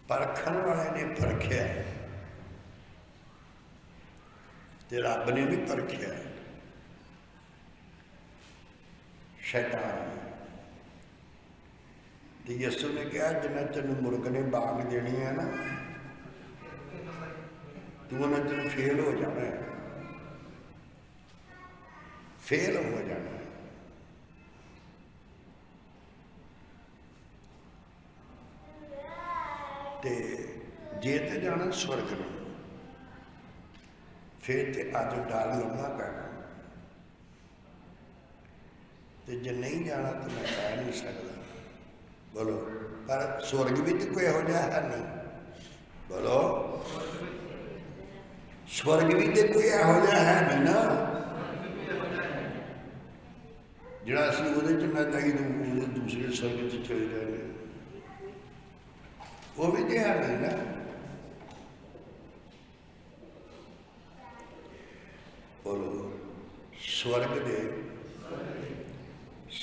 ਪਰਖਣ ਵਾਲੇ ਨੇ ਪਰਖਿਆ ਤੇ ਰੱਬ ਨੇ ਵੀ ਪਰਖਿਆ, ਸ਼ੈਤਾਨ ਨੇ। ਤੇ ਯਿਸੂ ਨੇ ਕਿਹਾ ਜਿੰਨਾ ਤੈਨੂੰ ਮੁਰਗ ਨੇ ਬਾਗ ਦੇਣੀ ਹੈ ਨਾ, ਤੂੰ ਉਹਨਾਂ ਤੈਨੂੰ ਫੇਲ ਹੋ ਜਾਣਾ ਹੈ, ਫੇਲ ਹੋ ਜਾਣਾ ਹੈ। ਤੇ ਜੇ ਤੇ ਜਾਣਾ ਸਵਰਗ ਨੂੰ, ਫਿਰ ਤੇ ਅੱਜ ਡਰ ਲਾਉਣਾ ਪੈਣਾ, ਤੇ ਜੇ ਨਹੀਂ ਜਾਣਾ ਤਾਂ ਮੈਂ ਕਹਿ ਨਹੀਂ ਸਕਦਾ। ਬੋਲੋ। ਪਰ ਸਵਰਗ ਵੀ ਤਾਂ ਕੋਈ ਇਹੋ ਜਿਹਾ ਹੈ ਨਹੀਂ। ਬੋਲੋ। ਸਵਰਗ ਵੀ ਤੇ ਕੋਈ ਇਹੋ ਜਿਹਾ ਹੈ ਨਹੀਂ ਨਾ ਜਿਹੜਾ ਅਸੀਂ ਉਹਦੇ ਚ ਨਾ ਜਾਈਏ ਦੂਸਰੇ ਸਵਰਗ ਚ ਚਲੇ ਜਾਏ, ਉਹ ਵੀ ਤੇ ਹੈ ਨਹੀਂ ਨਾ। ਬੋਲੋ। ਸਵਰਗ ਦੇ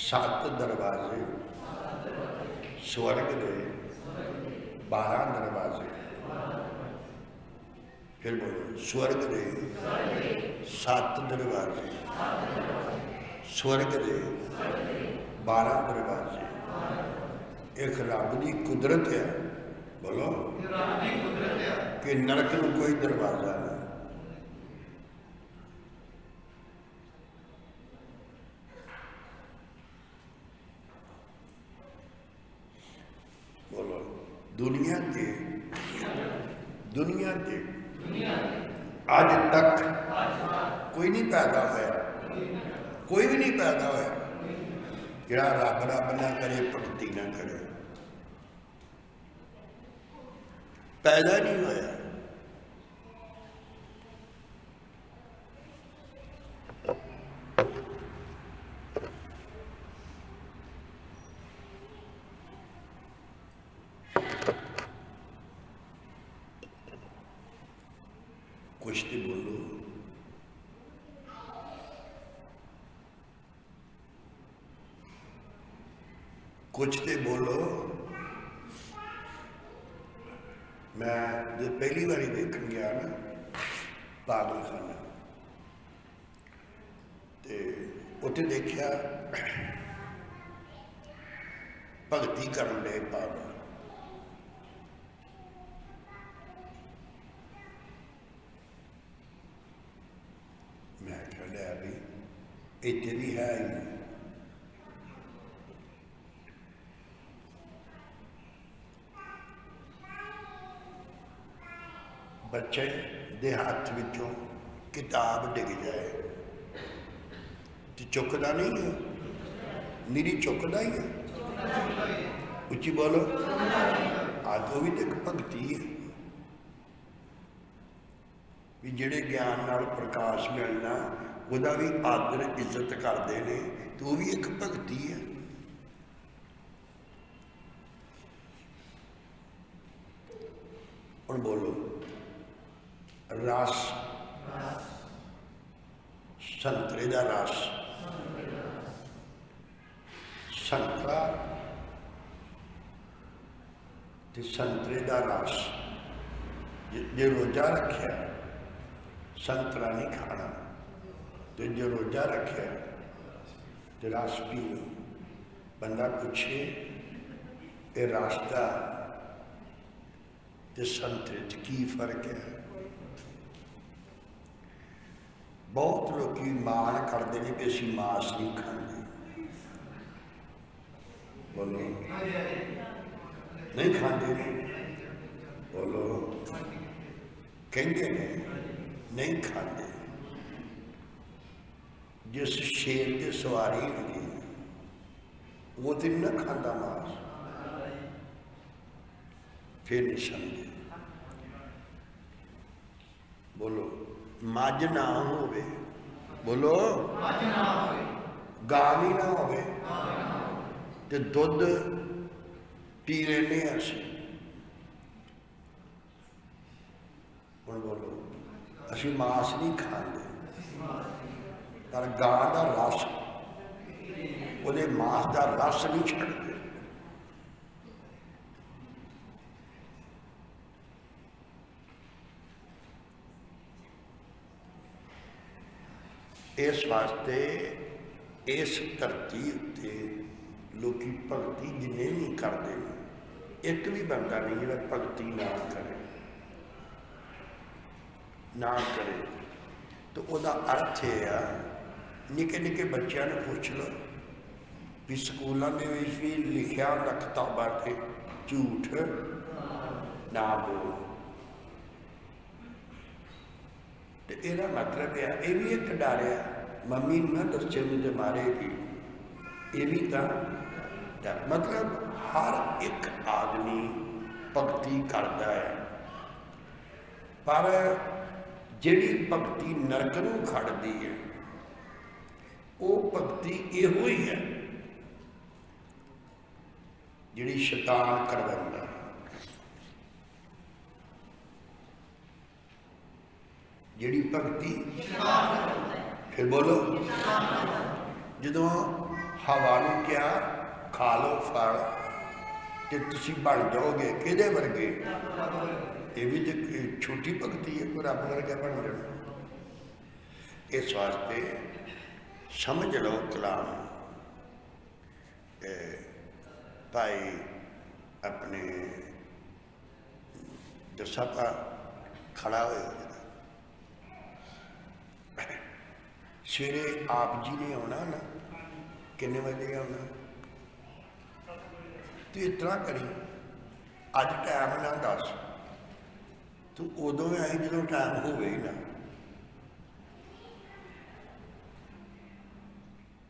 7 ਦਰਵਾਜ਼ੇ, स्वर्ग दे 12 दरवाजे। फिर बोलो, स्वर्ग दे 7 दरवाजे, स्वर्ग दे 12 दरवाजे। एक रब की कुदरत है, बोलो, कि नरक में कोई दरवाजा नहीं। बोलो, दुनिया के आज तक कोई नहीं पैदा होया, कोई भी नहीं पैदा होया जिहड़ा रब रब ना करे, भगती ना करे, पैदा नहीं होया। कुछ तो बोलो। कुछ तो बोलो। मैं जो पहली बारी देखने गया ना पागलखाना, तो उत्थे देखा भगती करन दे पागल। मैं क्या लिया भी इतने भी है ही नहीं। बच्चे दे हाथ विचों किताब डिग जाए तो चुकता नहीं है, निरी चुकता ही है। उच्ची बोलो। आज वो भी तो एक भगती है भी जिहड़े ज्ञान नाल प्रकाश मिलना उहदा भी आदर इज्जत करते हैं, तो वह भी एक भगती है। हुण बोलो, रस, संतरे का रस, संतरा ते संतरे का रस जे रोजा रखिया संतरा नहीं खाना, तो जो रोजा रखे तो रस पी लो। बंदा पूछे ये रस का ते संतरे च की फर्क है? बहुत लोग मान करते हैं कि असीं मांस नहीं खाते। बोलो, नहीं खाते ने, बोलो कहते ने नहीं खाते। जिस शेर की सवारी होगी वो तो न खाता मांस, फिर नहीं समझे। बोलो मझ ना होवे, बोलो गां भी ना होवे ते दुध पी लेने असी। हुण बोलो असी मांस नहीं खाते, पर गां का रस ਉਹਦੇ मांस का रस नहीं छड्डदे। इस वास्ते इस धरती उत्ते लोकी भगती जिन्ने भी करते हैं, एक भी बंदा नहीं जिहड़ा भगती ना करे तो उसका अर्थ यह आ, निके निके बच्चों ने पूछ लो भी स्कूलों के भी लिखा होंदा किताबां ते झूठ ना बोल। तो यदा मतलब है ये भी एक डर है, मम्मी ना दस्से मुझे मारेगी, ये भी तो डर। मतलब हर एक आदमी भगती करता है, पर जिहड़ी भगती नरक नूं खड़दी है वो भगती इहो ही है जिहड़ी शैतान करवाउंदा। जिहड़ी भगती फिर बोलो जदों हवा नूं क्या खा लो फल ते तुसीं बन जाओगे किहदे वर्गे, ये भी तो छोटी भगती है, कोई रब वर्गा बन जाना। इस वास्ते समझ लो कलाम भाई अपने दसा का खड़ा हो सवेरे आप जी ने आना ना, कितने बजे आना, तो इतना करी अज टाइम ना दस, तू उदों आई जो टाइम होवे ही ना।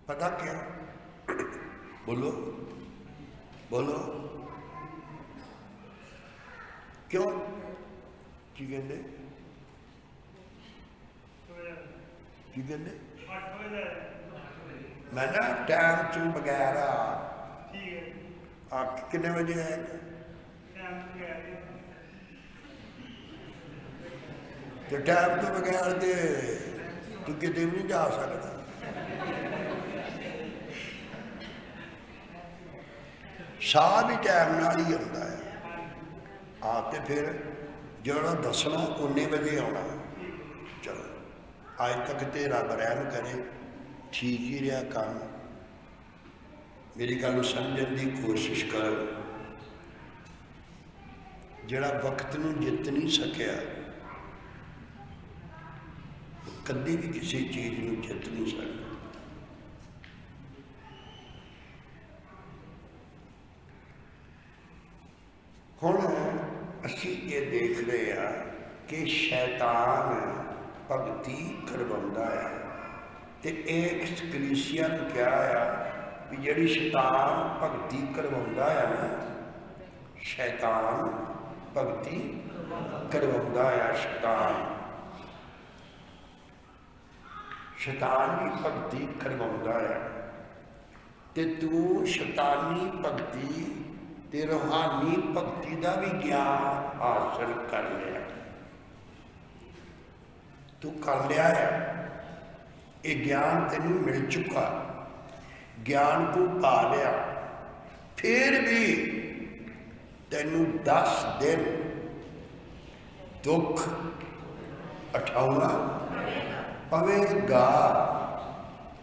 पता क्या बोलो बोलो क्यों की कहते की कहते मैं ना टाइम चू बगैर कितने बजे आएगा तो टाइम तो बगैर दे तू कितने भी नहीं जा सकता। साह भी टाइम नाल ही आता है, आके फिर जो दसना उन्ने बजे आना। चलो अज तक तो रब रहम करे ठीक ही रहा काम। मेरी गल समझने की कोशिश करो, जिहड़ा वक्त नूं जित नहीं सकिया कदी भी किसी चीज़ नूं जित नहीं सकता। हुण असी ये देख रहे हैं कि शैतान भगती करवाउंदा है, ते एक कलीसिया नूं क्या आ भी जिहड़ी शैतान भगती करवाउंदा है ना, शैतान भगती करवाउंदा है। शैतान भी भगती करवाउंदा है, ते तू शैतानी भगती ते रूहानी भगती का भी ज्ञान हासिल कर लिया। तू कर लिया है, ये ज्ञान तेनू मिल चुका, ज्ञान तू पा लिया, फिर भी तेनू 10 दिन दुख उठाना पवेगा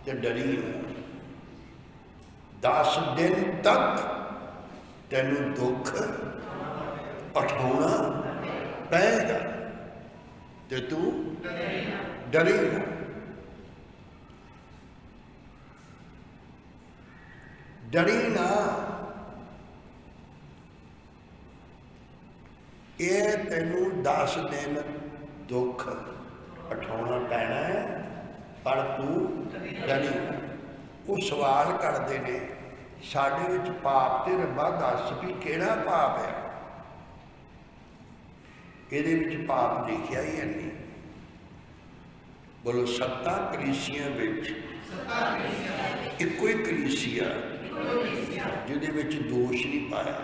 ते डरी ना। 10 दिन तक तेनू दुख उठाना पेगा ते तू डरी ना। डरी ना। ਇਹ ਤੈਨੂੰ 10 ਦਿਨ ਦੁੱਖ ਉਠਾਉਣਾ ਪੈਣਾ ਹੈ, ਪਰ ਤੂੰ ਡਰੀ। ਉਹ ਸਵਾਲ ਕਰਦੇ ਨੇ ਸਾਡੇ ਵਿੱਚ ਪਾਪ ਤੇ ਰੱਬਾ ਦੱਸ ਵੀ ਕਿਹੜਾ ਪਾਪ ਹੈ। ਇਹਦੇ ਵਿੱਚ ਪਾਪ ਦੇਖਿਆ ਹੀ ਨਹੀਂ। ਬੋਲੋ 7 ਕਲੀਸਿਆਂ ਵਿੱਚ ਇੱਕੋ ਹੀ ਕਲੀਸਿਆ ਜਿਹਦੇ ਵਿੱਚ ਦੋਸ਼ ਨਹੀਂ ਪਾਇਆ।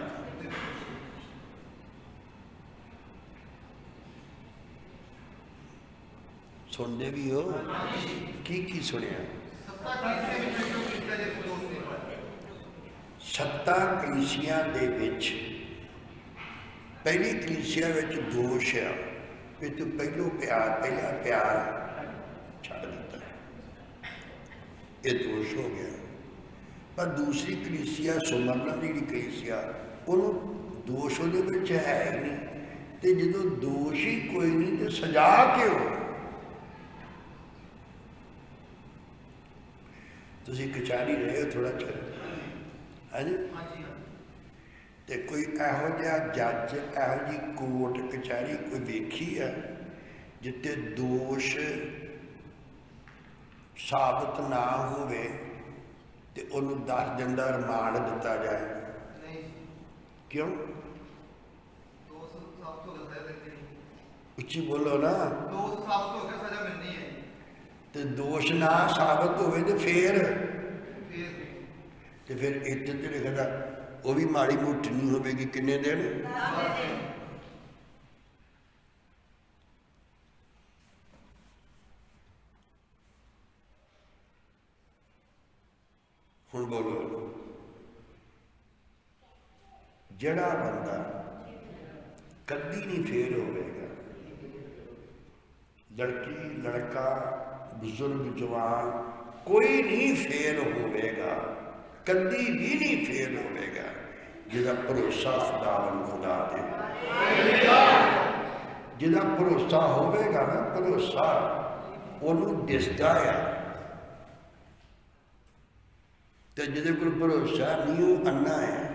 ਸੁਣਦੇ ਵੀ ਹੋ? ਕੀ ਸੁਣਿਆ? 7 ਕਲੀਸਿਆਂ ਦੇ ਵਿੱਚ ਪਹਿਲੀ ਕਲੀਸਿਆ ਵਿੱਚ ਦੋਸ਼ ਆ ਵੀ ਤੂੰ ਪਹਿਲਾ ਪਿਆਰ ਛੱਡ ਦਿੱਤਾ, ਇਹ ਦੋਸ਼ ਹੋ ਗਿਆ। ਪਰ ਦੂਸਰੀ ਕਲੀਸਿਆ ਸੁਮਰਨਾ ਦੀ ਜਿਹੜੀ ਕਲੀਸਿਆ ਉਹਨੂੰ ਦੋਸ਼ ਉਹਦੇ ਵਿੱਚ ਹੈ ਹੀ ਨਹੀਂ, ਤੇ ਜਦੋਂ ਦੋਸ਼ ਹੀ ਕੋਈ ਨਹੀਂ ਤੇ ਸਜ਼ਾ ਕਿਉਂ? ਤੁਸੀਂ ਕਚਹਿਰੀ ਰਹੇ ਹੋ ਥੋੜਾ ਚਿਰ, ਹਾਂਜੀ, ਤੇ ਕੋਈ ਇਹੋ ਜਿਹਾ ਜੱਜ, ਇਹੋ ਜਿਹੀ ਕੋਰਟ ਕਚਹਿਰੀ ਕੋਈ ਵੇਖੀ ਹੈ ਜਿੱਥੇ ਦੋਸ਼ ਸਾਬਤ ਨਾ ਹੋਵੇ ਤੇ ਉਹਨੂੰ 10 ਦਿਨ ਦਾ ਰਿਮਾਂਡ ਦਿੱਤਾ ਜਾਏ? ਕਿਉਂ? ਉੱਚੀ ਬੋਲੋ ਨਾ। ਦੋਸ਼ ਸਾਬਤ ਹੋ ਕੇ ਸਜ਼ਾ ਮਿਲਣੀ ਹੈ। ਤੇ ਦੋਸ਼ ਨਾ ਸਾਬਤ ਹੋਵੇ ਤੇ ਫਿਰ ਇੱਥੇ ਤੇ ਲਿਖਦਾ ਉਹ ਵੀ ਮਾੜੀ ਮੋਟੀ ਨਹੀਂ ਹੋਵੇਗੀ। ਕਿੰਨੇ ਦਿਨ? ਹੁਣ ਬੋਲੋ, ਜਿਹੜਾ ਬੰਦਾ ਕਦੀ ਨਹੀਂ ਫੇਲ ਹੋਵੇਗਾ, ਲੜਕੀ ਲੜਕਾ ਬਜ਼ੁਰਗ ਜਵਾਨ ਕੋਈ ਨਹੀਂ ਫੇਲ ਹੋਵੇਗਾ, ਕਦੀ ਵੀ ਨਹੀਂ ਫੇਲ ਹੋਵੇਗਾ, ਜਿਹਦਾ ਭਰੋਸਾ ਖੁਦਾ ਤੇ, ਜਿਹਦਾ ਭਰੋਸਾ ਹੋਵੇਗਾ ਨਾ, ਭਰੋਸਾ ਉਹਨੂੰ ਦਿਸਦਾ ਆ, ਤੇ ਜਿਹਦੇ ਕੋਲ ਭਰੋਸਾ ਨਹੀਂ ਉਹ ਅੰਨਾ ਹੈ।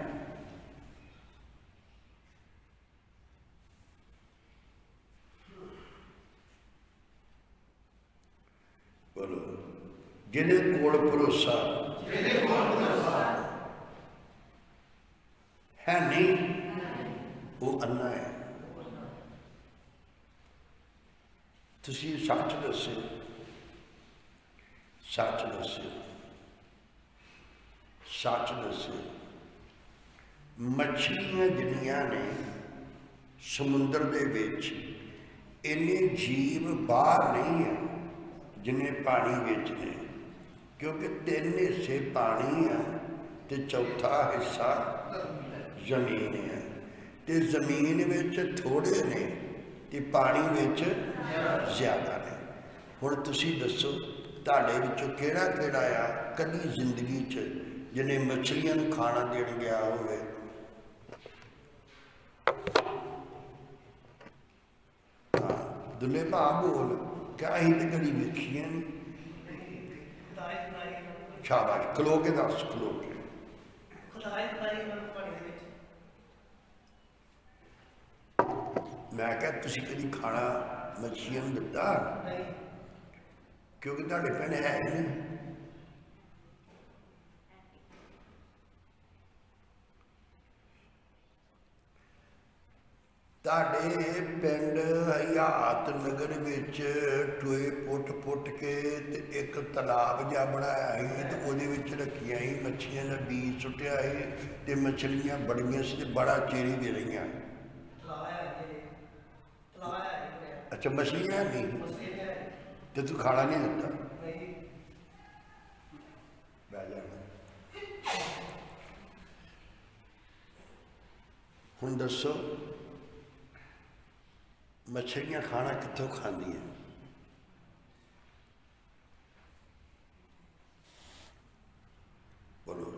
ਬੋਲੋ, ਜਿਹਦੇ ਕੋਲ ਭਰੋਸਾ ਹੈ ਨਹੀਂ ਉਹ ਅੰਨਾ ਹੈ। ਤੁਸੀਂ ਸੱਚ ਦੱਸਿਓ, ਸੱਚ ਦੱਸਿਓ, ਸੱਚ ਦੱਸਿਓ। ਮੱਛਲੀਆਂ ਜਿੰਨੀਆਂ ਨੇ ਸਮੁੰਦਰ ਦੇ ਵਿੱਚ, ਇੰਨੇ ਜੀਵ ਬਾਹਰ ਨਹੀਂ ਹੈ ਜਿੰਨੇ ਪਾਣੀ ਵਿੱਚ ਨੇ, ਕਿਉਂਕਿ 3 ਹਿੱਸੇ ਪਾਣੀ ਆ ਤੇ ਚੌਥਾ ਹਿੱਸਾ ਜ਼ਮੀਨ ਹੈ, ਤੇ ਜ਼ਮੀਨ ਵਿੱਚ ਥੋੜੇ ਨੇ ਤੇ ਪਾਣੀ ਵਿੱਚ ਜ਼ਿਆਦਾ ਨੇ। ਹੁਣ ਤੁਸੀਂ ਦੱਸੋ ਤੁਹਾਡੇ ਵਿੱਚੋਂ ਕਿਹੜਾ ਆ ਕਦੀ ਜ਼ਿੰਦਗੀ 'ਚ ਜਿਹਨੇ ਮੱਛਲੀਆਂ ਨੂੰ ਖਾਣਾ ਦੇਣ ਗਿਆ ਹੋਵੇ? ਹਾਂ, ਦੁੱਲੇ ਭਾ ਬੋਲ, ਕਿਆ ਅਸੀਂ ਤੇ ਕਦੀ ਵੇਖੀਆਂ ਨਹੀਂ। ਸ਼ਾਬਾਸ਼, ਖਲੋ ਕੇ ਦੱਸ, ਖਲੋ ਕੇ। ਮੈਂ ਕਿਹਾ ਤੁਸੀਂ ਕਦੀ ਖਾਣਾ ਮੱਛੀਆਂ ਨੂੰ ਦਿੱਤਾ? ਕਿਉਂਕਿ ਤੁਹਾਡੇ ਪਿੰਡ ਹੈ ਨਹੀਂ। ਤੁਹਾਡੇ ਪਿੰਡ ਹਯਾਤ ਨਗਰ ਵਿੱਚ ਟੋਏ ਪੁੱਟ ਕੇ ਤੇ ਇੱਕ ਤਲਾਬ ਜਿਹਾ ਬਣਾਇਆ ਸੀ, ਤੇ ਉਹਦੇ ਵਿੱਚ ਰੱਖੀਆਂ ਸੀ ਮੱਛੀਆਂ ਦਾ ਬੀਜ ਸੁੱਟਿਆ ਸੀ, ਤੇ ਮੱਛਲੀਆਂ ਬੜੀਆਂ ਸੀ ਤੇ ਬੜਾ ਚੇਰੀ ਦੇ ਰਹੀਆਂ। ਅੱਛਾ, ਮਛਲੀਆਂ ਨਹੀਂ ਤੇ ਤੂੰ ਖਾਣਾ ਨਹੀਂ ਦਿੱਤਾ? ਬਹਿ ਜਾ। ਹੁਣ ਦੱਸੋ ਮੱਛਲੀਆਂ ਖਾਣਾ ਕਿੱਥੋਂ ਖਾਂਦੀਆਂ? ਬੋਲੋ,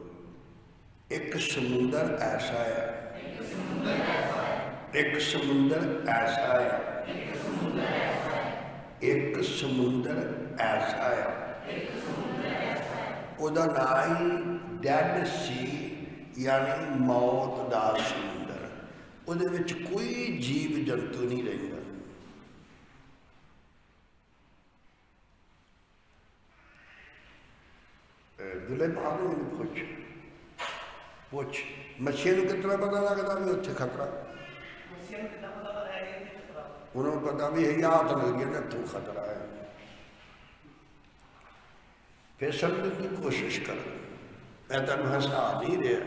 ਇੱਕ ਸਮੁੰਦਰ ਐਸਾ ਹੈ, ਇੱਕ ਸਮੁੰਦਰ ਐਸਾ ਹੈ, ਇੱਕ ਸਮੁੰਦਰ ਐਸਾ ਹੈ, ਉਹਦਾ ਨਾਂ ਹੀ ਡੈਡ ਸੀ, ਯਾਨੀ ਮੌਤ ਦਾ ਸਮੁੰਦਰ। ਉਹਦੇ ਵਿੱਚ ਕੋਈ ਜੀਵ ਜੰਤੂ ਨਹੀਂ ਰਹਿੰਦਾ। ਦੁਲੇ ਬਾਦ ਨੂੰ ਪੁੱਛ ਮੱਛੀਆਂ ਨੂੰ ਕਿਤਨਾ ਪਤਾ ਲੱਗਦਾ ਵੀ ਉੱਥੇ ਖਤਰਾ? ਉਹਨਾਂ ਨੂੰ ਪਤਾ ਵੀ ਇਹ ਹੱਥ ਲੱਗ ਗਿਆ ਨਾ ਤੂੰ ਖਤਰਾ ਹੈ। ਫਿਰ ਸਮਝਣ ਦੀ ਕੋਸ਼ਿਸ਼ ਕਰ। ਮੈਂ ਤੁਹਾਨੂੰ ਹਸਾ ਨਹੀਂ ਰਿਹਾ।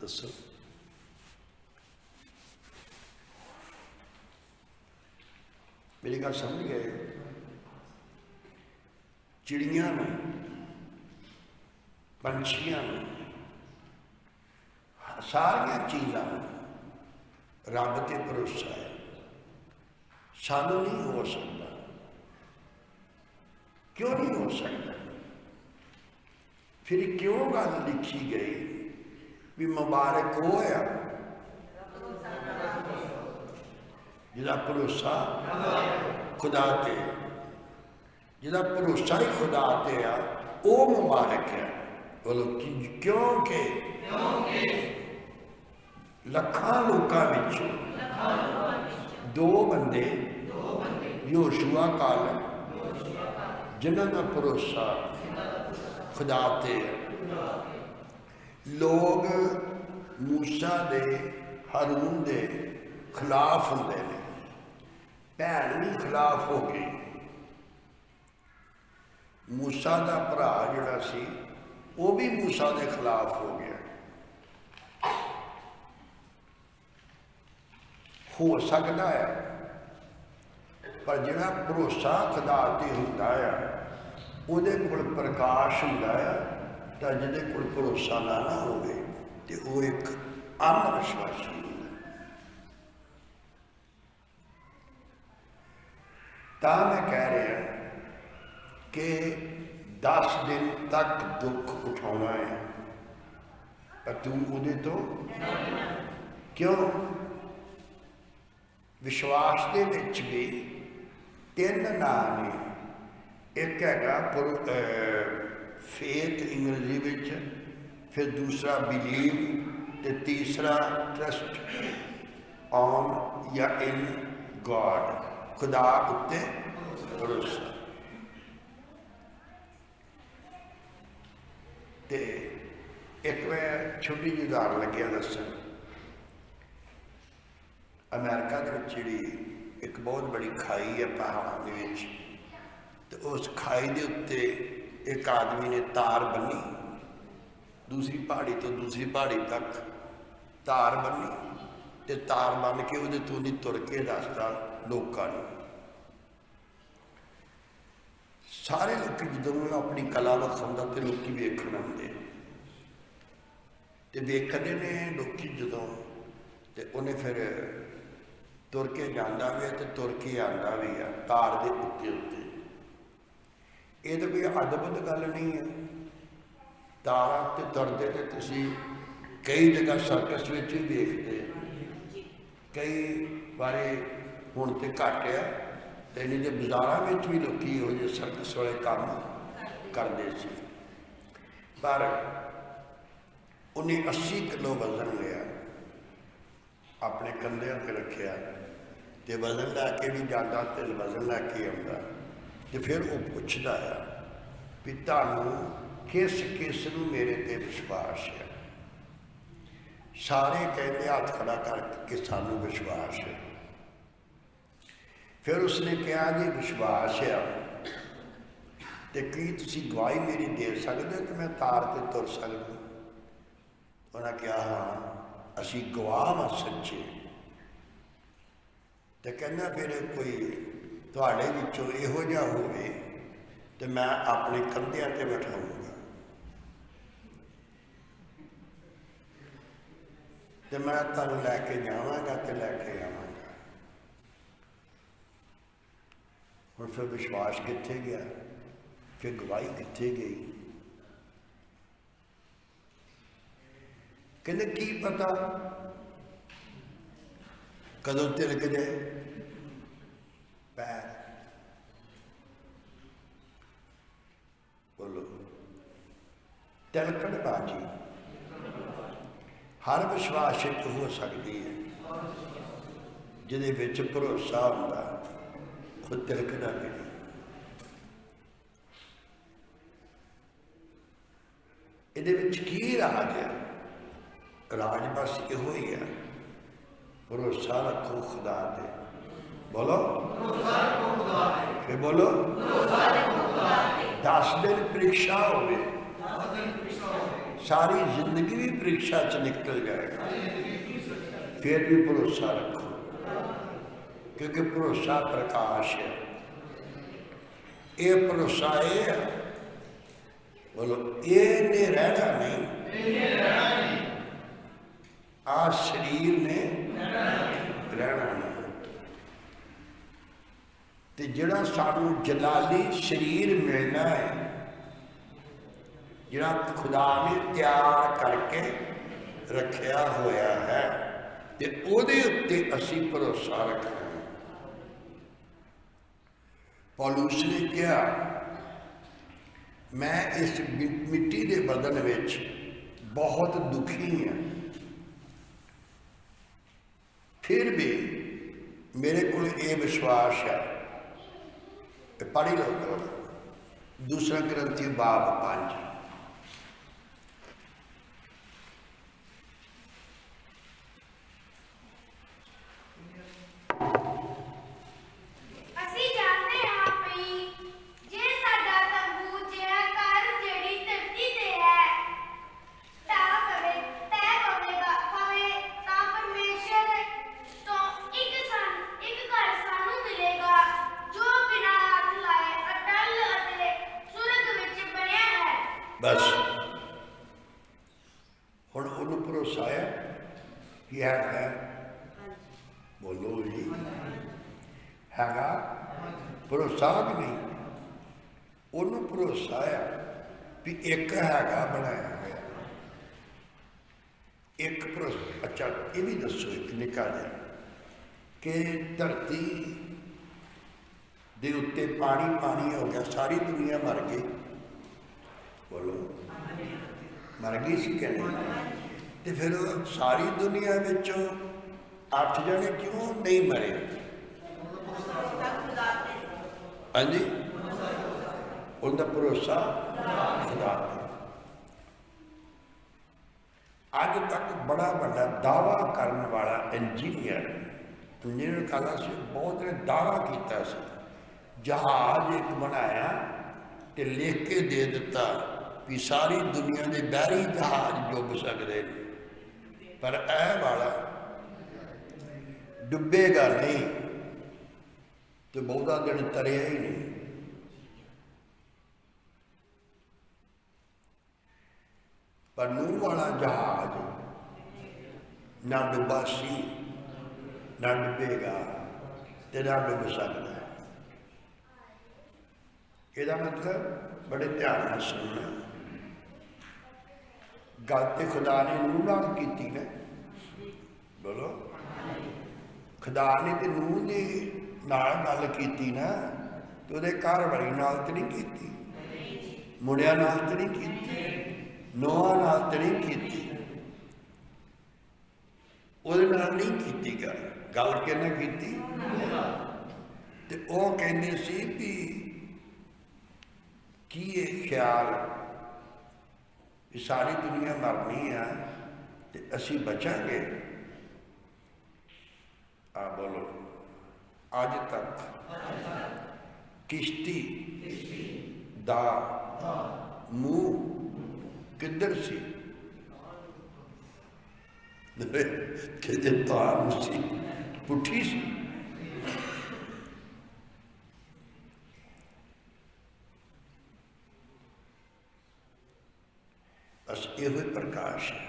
ਦੱਸੋ ਮੇਰੀ ਗੱਲ ਸਮਝ ਗਏ? ਚਿੜੀਆਂ ਨੂੰ, ਪੰਛੀਆਂ ਨੂੰ, ਸਾਰੀਆਂ ਚੀਜ਼ਾਂ ਨੂੰ ਰੱਬ ਤੇ ਭਰੋਸਾ ਹੈ। ਸਾਨੂੰ ਨਹੀਂ ਹੋ ਸਕਦਾ। क्यों नहीं हो सकता? फिर क्यों गल लिखी गई भी मुबारक हो या जिहदा भरोसा खुदा ते, जिहदा भरोसा ही खुदा ते आ वो मुबारक है। बोलो क्योंकि लखां लोकां विच दो बंदे योशुआ कालम जिन्हां दा भरोसा खुदा ते है। लोग मूसा दे हारून दे खिलाफ हुंदे ने। भैन भी खिलाफ हो गई। मूसा दा भरा जिहड़ा सी वो भी मूसा दे खिलाफ हो गया। हो सकता है पर जिहड़ा भरोसा खुदा ते हुंदा है उहदे कोल प्रकाश हुंदा है, तां जिहदे कोल भरोसा ना होवे ते वो एक अंधविश्वासी हुंदा। तां मैं कह रहा कि 10 दिन तक दुख उठाना है, पर तू उहदे तो क्यों? विश्वास दे विच भी 3 नाम ने। एक हैगा फेथ अंग्रेजी विच, फिर दूसरा बिलीव ते तीसरा ट्रस्ट ऑन या इन गॉड, खुदा उत्ते भरोसा। ते एक मैं छोटी जी उदाहरण लग्या दसन। अमेरिका दे विच जिहड़ी एक बहुत बड़ी खाई है पहाड़ों के विच, तो उस खाई के उत्ते एक आदमी ने तार बन्नी, दूसरी पहाड़ी तो दूसरी पहाड़ी तक तार बन्नी, तो तार बन के उहदे तो उहदी तुर के दसदा लोकां नूं। सारे लोग जदों अपनी कला विखाउंदा ते लोग वेखण आउंदे, ते वेखदे ने लोग जदों, ते उहने फिर तुर के जाता भी है तो तुर के आता भी है तार के उत्ते उत्ते। ये तो कोई अद्भुत गल नहीं है। तारा उत्ते तुरते तो तुसीं कई जगह सर्कस में भी देखते, कई बारे हुण तो घट है, तो नहीं तो बाजारों में भी लोग इहो जिहे सर्कस वाले काम करते सी। पर उन्हें 80 किलो वजन लिया, अपने कंधे पर रखिया, तो वजन लैके भी जाता तो वजन लैके आता। तो फिर वो पूछता है भी तुहानूं किस किस नूं मेरे ते विश्वास है? सारे कहते हाथ खड़ा करके सानूं विश्वास है। फिर उसने कहा जी विश्वास है तो की तुसीं गवाही मेरी दे सकदे कि मैं तार ते तुर सकदा? उन्हें कहा हाँ असी गवाह हाँ सच्चे। तो कहना फिर कोई तुहाडे विचों इहो जिहा होवे तो मैं अपने कंधियां ते बैठाऊंगा, तो मैं तुहानूं लैके जावांगा तो लैके आवांगा। हुण फिर विश्वास कित्थे गया, फिर गवाही कित्थे गई? कहते की पता कदों तिलक जाए पैर। बोलो ਤਿਲਕਣਬਾਜ਼ੀ ਹਰ ਵਿਸ਼ਵਾਸ ਵਿੱਚ ਹੋ ਸਕਦੀ ਹੈ ਜਿਹਦੇ ਵਿੱਚ ਭਰੋਸਾ ਹੁੰਦਾ, ਖੁਦ ਤਿਲਕਦਾ ਵੀ ਨਹੀਂ। ਇਹਦੇ ਵਿੱਚ ਕੀ ਰਾਜ ਹੈ? ਰਾਜ ਬਸ ਇਹੋ ਹੀ ਹੈ, ਭਰੋਸਾ ਰੱਖੋ ਖੁਦਾ ਤੇ। ਬੋਲੋ ਭਰੋਸਾ ਰੱਖੋ ਖੁਦਾ ਤੇ। ਫਿਰ ਬੋਲੋ ਭਰੋਸਾ ਰੱਖੋ ਖੁਦਾ ਤੇ। 10 ਦਿਨ ਪ੍ਰੀਖਿਆ ਹੋਵੇ, ਸਾਰੀ ਜ਼ਿੰਦਗੀ ਵੀ ਪ੍ਰੀਖਿਆ ਚ ਨਿਕਲ ਜਾਏਗਾ, ਫਿਰ ਵੀ ਭਰੋਸਾ ਰੱਖੋ, क्योंकि भरोसा प्रकाश है। ये भरोसा ये है, बोलो ये ने रहना नहीं, आ शरीर ने रहना नहीं। ते जिहड़ा सानू जलाली शरीर मिलना है, जिहड़ा खुदा ने तैयार करके रखिया होया है, ते ओहदे उत्ते असीं भरोसा रखना। पौलुस ने कहा, मैं इस मिट्टी के बदन विच बहुत दुखी हाँ, फिर भी मेरे को ये विश्वास है। पढ़ी लो 2 Corinthians 5। बस हुण उन्होंने भरोसा है कि है, बोलो जी हैगा भरोसा कि नहीं? उन्होंने भरोसा है भी एक हैगा बनाया होया, एक भरोसा। अच्छा ये भी दसो एक निक्का जिहा कि धरती दे उत्ते पानी पानी हो गया, सारी दुनिया मर गई। बोलो मर गई सी कि नहीं? तो फिर सारी दुनिया विचों 8 जने क्यों नहीं मरे? हाँ जी, उनका भरोसा खुदा पे। अज तक बड़ा बड़ा दावा करने वाला इंजीनियर काला से बहुत ने दावा किया, जहाज एक बनाया ते लिख के दे दिता भी सारी दुनिया के बहरी जहाज डुब सकते हैं, पर यह वाला डुबेगा नहीं, तो बहुता दिन तरिया ही नहीं। पर नूह वाला जहाज ना डुबा सी, ना डुबेगा, ते ना डुब सकता है। ਇਹਦਾ मतलब बड़े ध्यान ਨਾਲ सुनना, गल तो खुदा ने नूह नाल कीती ने। बोलो खुदा ने तो नूह दे नाल गल कीती ना, तो उहदे घर वाली नाल तो नहीं कीती, मुंडिया नाल तो नहीं कीती, नोआ नाल तो नहीं कीती, उहदे नाल नहीं कीती गल। गल किहने कीती? ते ओह कहंदे सी भी की ये ख्याल सारी दुनिया मरनी है तो असी बचांगे। आ बोलो अज तक किश्ती दा मुंह किधर सी? कि तार सी पुठी सी। बस यो प्रकाश है।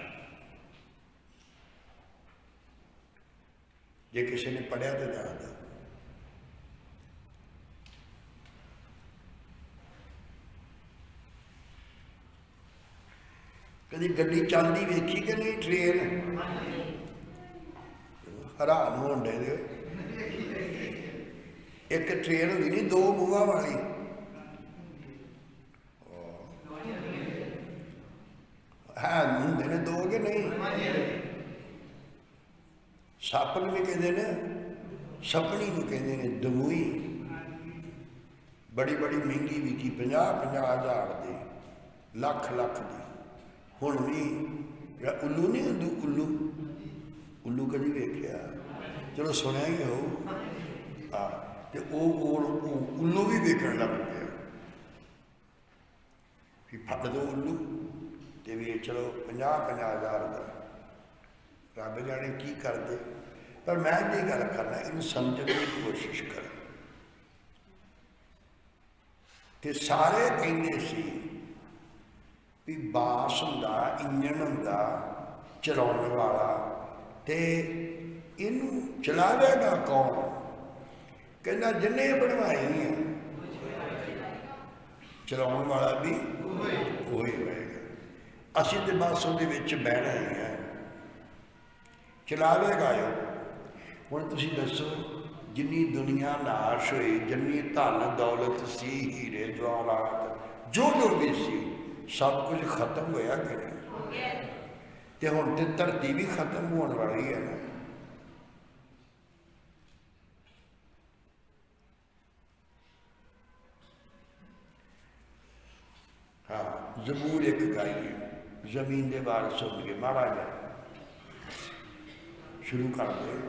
जे किसी ने पढ़िया तो दस दो। कभी गड्डी चलती वेखी कि नहीं? ट्रेन हैरान होने दे। एक ट्रेन होती नहीं दो मुँह वाली, है होंगे ने दो कि नहीं? ਹਾਂਜੀ ਹਾਂਜੀ सप नूं भी कहते ने, सपनी नूं कहते ने, दमूई बड़ी बड़ी महंगी विकी 50,000 की, लख की। हुण भी उल्लू नहीं होंदी, उल्लू उल्लू कभी वेख्या? चलो सुनिया ही हो। हाँ तो उल्लू भी वेखण लग पिया कि फट दो उल्लू तो भी चलो 50,000 का। रब जाने की करते, पर मैं ये गल करना इन समझने की कोशिश कर। ते सारे कहते सी भी बास हुंदा, इंजन हुंदा चलाउण वाला, ते इनू चलावेगा कौन? कहना जिन्ने बनवाई है चलाउण वाला भी वही होएगा। असीं ते बस उहदे विच बहना ही है, चलावेगा हुण तुसीं दसो जिन्नी दुनिया नाश हुई, जिन्नी धन दौलत सी, हीरे जवाहरात जो भी सी, सब कुछ खत्म होया कि नहीं? ते हुण ते धरती भी खत्म होने वाली है ना। हाँ जबूर एक गाइए, जमीन के बारे सुन के माड़ा जा शुरू कर दे।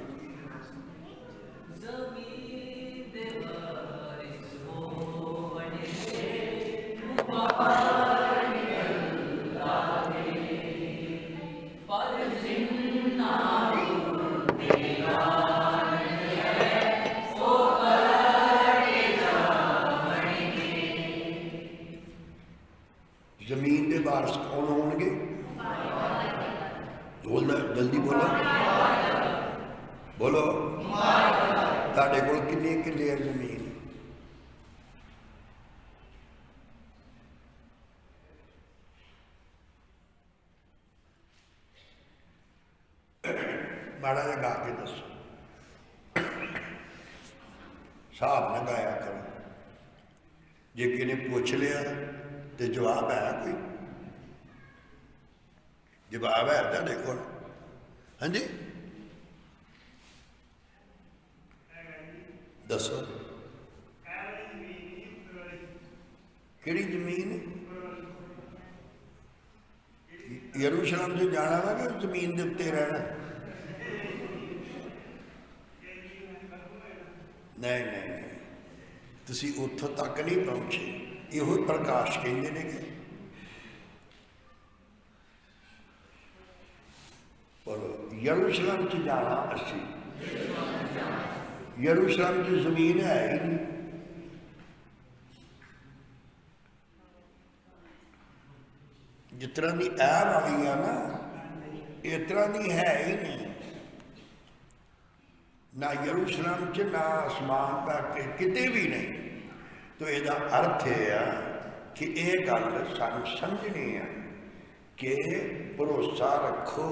जमीन के वारिस कौन होंगे? बोल जल्दी बोलो बोलो। तुहाडे कोल किन्नी किले है जमीन? माड़ा जा गा के दसो, हिसाब न गाया करो। जे किसी ने पूछ लिया तो जवाब है कोई? जवाब है तुहाडे कोल? हाँ जी दसो किहड़ी जमीन? यरूशलेम से जाना वा कि जमीन के उत्ते रहना? नहीं नहीं नहीं, तुसी उत्थों तक नहीं पहुंचे। इहो प्रकाश कहते ने कि बोलो यरूशलेम च जाना असी, यरूशलेम की जमीन है ही नहीं। जिस तरह की ऐ वाली है ना, इस तरह की है ही नहीं। ना यरूशलेम च ना आसमान तक किते भी नहीं। तो इसका अर्थ यह है कि यह गल सानू समझनी है कि भरोसा रखो,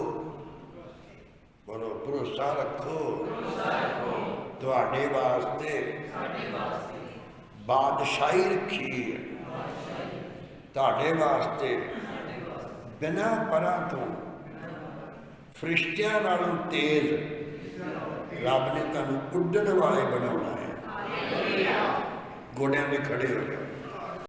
बोलो भरोसा रखो, तुहाडे वास्ते बादशाही रखी है, तुहाडे वास्ते बिना परां तो फरिश्तियां नालों तेज रब ने तुहानू उड्डण वाले बनाउणा है। गोडियां दे खड़े हो जाओ।